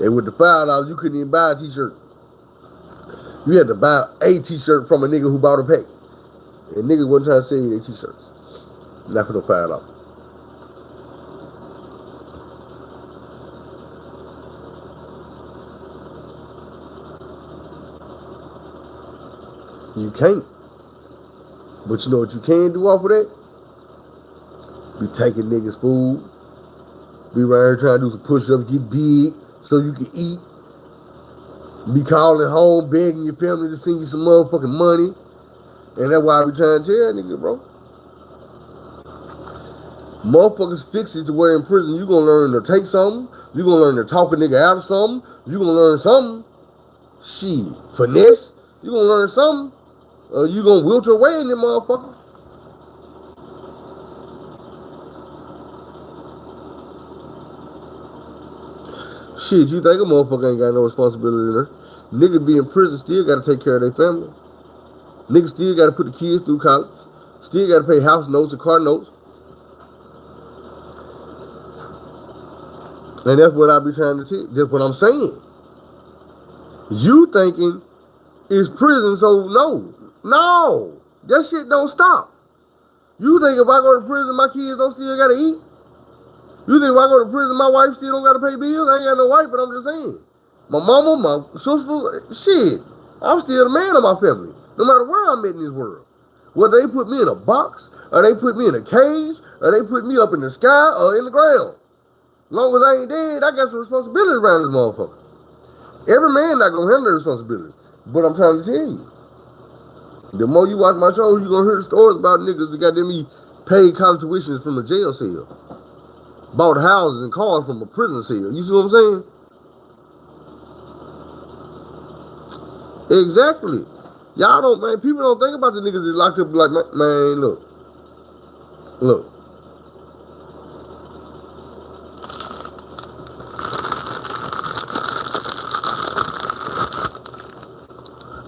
And with the $5, you couldn't even buy a t-shirt. You had to buy a t-shirt from a nigga who bought a pack. And niggas wasn't trying to sell you their t-shirts. Not for no $5. You can't. But you know what you can do off of that? Be taking niggas' food. Be right here trying to do some push-ups, get big so you can eat. Be calling home, begging your family to send you some motherfucking money. And that's why I be trying to tell niggas, bro. Motherfuckers fix it to where in prison you gonna learn to take something. You gonna learn to talk a nigga out of something. You gonna learn something. Shit. Finesse. You gonna learn something. You gonna wilt your way in them motherfucker. Shit, you think a motherfucker ain't got no responsibility in there? Nigga be in prison still gotta take care of their family. Niggas still gotta put the kids through college. Still gotta pay house notes and car notes. And that's what I be trying to tell you. That's what I'm saying. You thinking it's prison, so no. No. That shit don't stop. You think if I go to prison, my kids don't still gotta eat? You think if I go to prison, my wife still don't gotta pay bills? I ain't got no wife, but I'm just saying. My mama, my sister, shit. I'm still the man of my family, no matter where I'm at in this world. Whether they put me in a box, or they put me in a cage, or they put me up in the sky, or in the ground. As long as I ain't dead, I got some responsibility around this motherfucker. Every man not gonna handle their responsibilities. But I'm trying to tell you, the more you watch my shows, you're gonna hear the stories about niggas that got them paid college tuitions from a jail cell. Bought houses and cars from a prison cell. You see what I'm saying? Exactly. Y'all don't, man, people don't think about the niggas that locked up like, man, look. Look.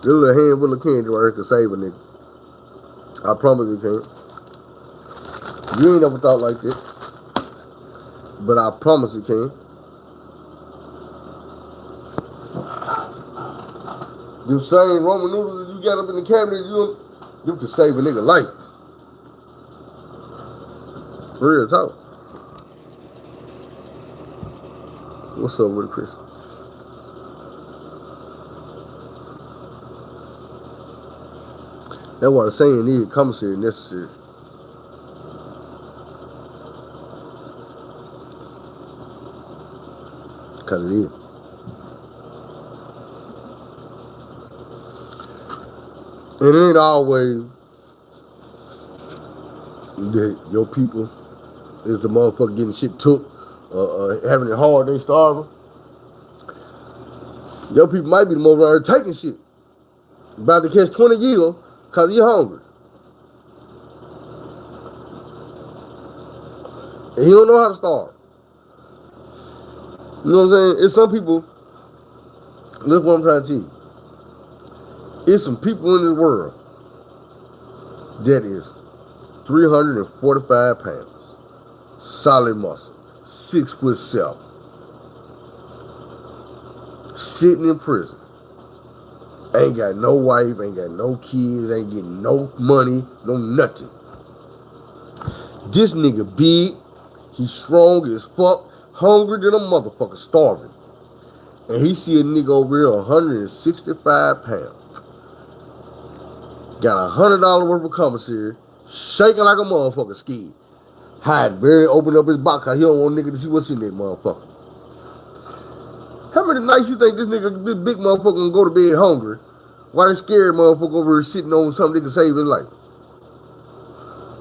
This little handful of candy right here can save a nigga. I promise it can. You ain't never thought like this. But I promise it can. Them same Roman noodles that you got up in the cabinet, you can save a nigga life. Real talk. What's up with it, Chris? That's what I'm saying is commissary necessary. Because it is. And it ain't always that your people is the motherfucker getting shit took, having it hard, they starving. Your people might be the more around here taking shit. About to catch 20 years because you're hungry. And he don't know how to starve. You know what I'm saying? It's some people, look what I'm trying to tell you. It's some people in this world that is 345 pounds, solid muscle, 6'7", sitting in prison. Ain't got no wife, ain't got no kids, ain't getting no money, no nothing. This nigga big, he strong as fuck, hungry than a motherfucker, starving. And he see a nigga over here 165 pounds. Got $100 worth of commissary, shaking like a motherfucker scared. Hiding, very open up his box cause he don't want nigga to see what's in that motherfucker. How many nights you think this nigga, this big motherfucker, gonna go to bed hungry while this scared motherfucker over here sitting on something that can save his life?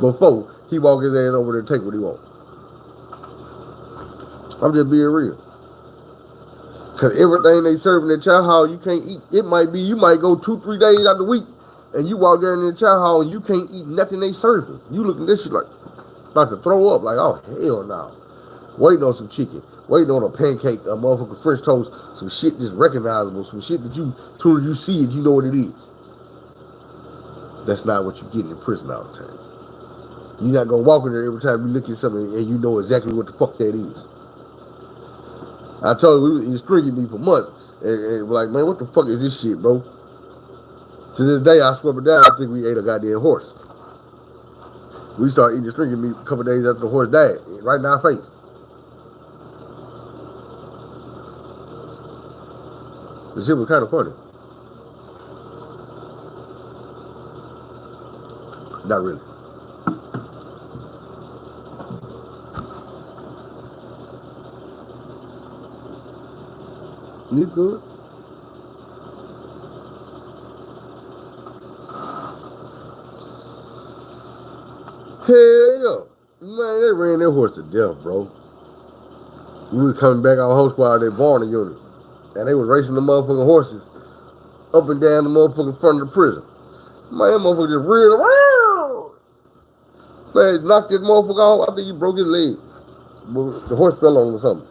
Before he walk his ass over there and take what he want. I'm just being real. Cause everything they serving in chow hall you can't eat. It might be you might go 2-3 days out the week and you walk down in the chow hall and you can't eat nothing they serving. You looking at this shit like about to throw up, like, oh hell no. Waiting on some chicken, waiting on a pancake, a motherfucking French toast, some shit just recognizable, some shit that you, as soon as you see it, you know what it is. That's not what you get in prison all the time. You're not gonna walk in there every time you look at something and you know exactly what the fuck that is. I told you, he was stringing me for months, and we're like, man, what the fuck is this shit, bro? To this day, I swear it down, I think we ate a goddamn horse. We started eating stringing meat a couple days after the horse died, right in our face. This shit was kind of funny. Not really. You good? Hell yeah. Man, they ran their horse to death, bro. We was coming back our whole squad, they Varner unit. And they was racing the motherfucking horses up and down the motherfucking front of the prison. Man, that motherfucker just reared around. Man, knocked that motherfucker off. I think he broke his leg. But the horse fell on him or something.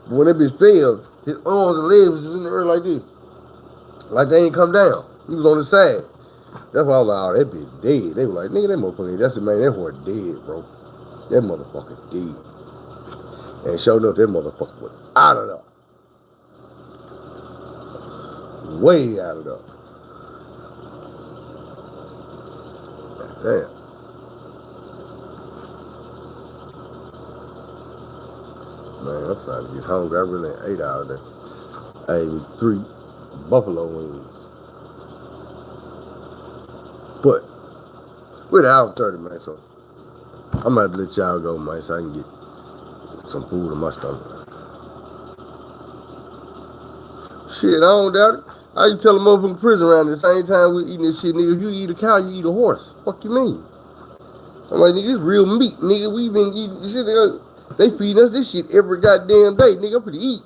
But when that bitch fell, his arms and legs was just in the air like this. Like they ain't come down. He was on the side. That's why I was like, oh, that bitch dead. They were like, nigga, that motherfucker, that's the man, that horse dead, bro. That motherfucker dead. And sure enough, that motherfucker was out of there. Way out of there. Damn. Man, I'm starting to get hungry. I really ate out of there. I ate 3 buffalo wings. But we're an hour 30, man, so I'm about to let y'all go, man, so I can get some food in my stomach. Shit, I don't doubt it. How you tell a motherfucking prison around the same time we eating this shit, nigga? If you eat a cow, you eat a horse. Fuck you mean? I'm like, nigga, this real meat, nigga. We been eating this shit, nigga. They feeding us this shit every goddamn day, nigga. I'm finna eat.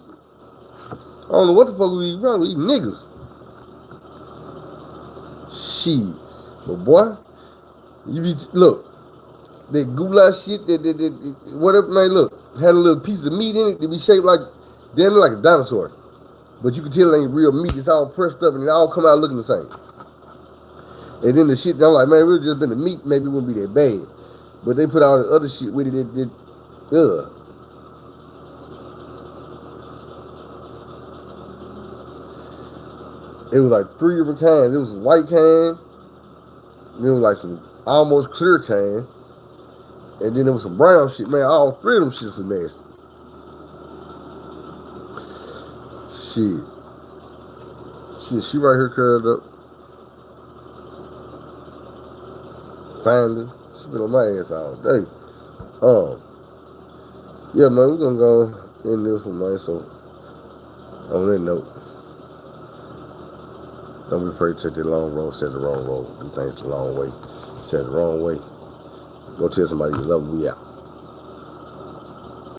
I don't know what the fuck we eat. Probably eat niggas. Shit. But boy, you be, look, that goulash shit, that whatever, man, look, had a little piece of meat in it that be shaped like, damn like a dinosaur. But you can tell it ain't real meat. It's all pressed up and it all come out looking the same. And then the shit, I'm like, man, it would have just been the meat, maybe it wouldn't be that bad. But they put all the other shit with it, ugh. It was like 3 different kinds. It was a white can. It was like some almost clear can. And then there was some brown shit. Man, all 3 of them shits was nasty. Shit, she right here curled up. Finally. She been on my ass all day. Yeah, man, we're gonna go in this one, man. So, on that note, don't be afraid to take the long road, says the wrong road. Do things the long way, says the wrong way. Go tell somebody you love them, we out.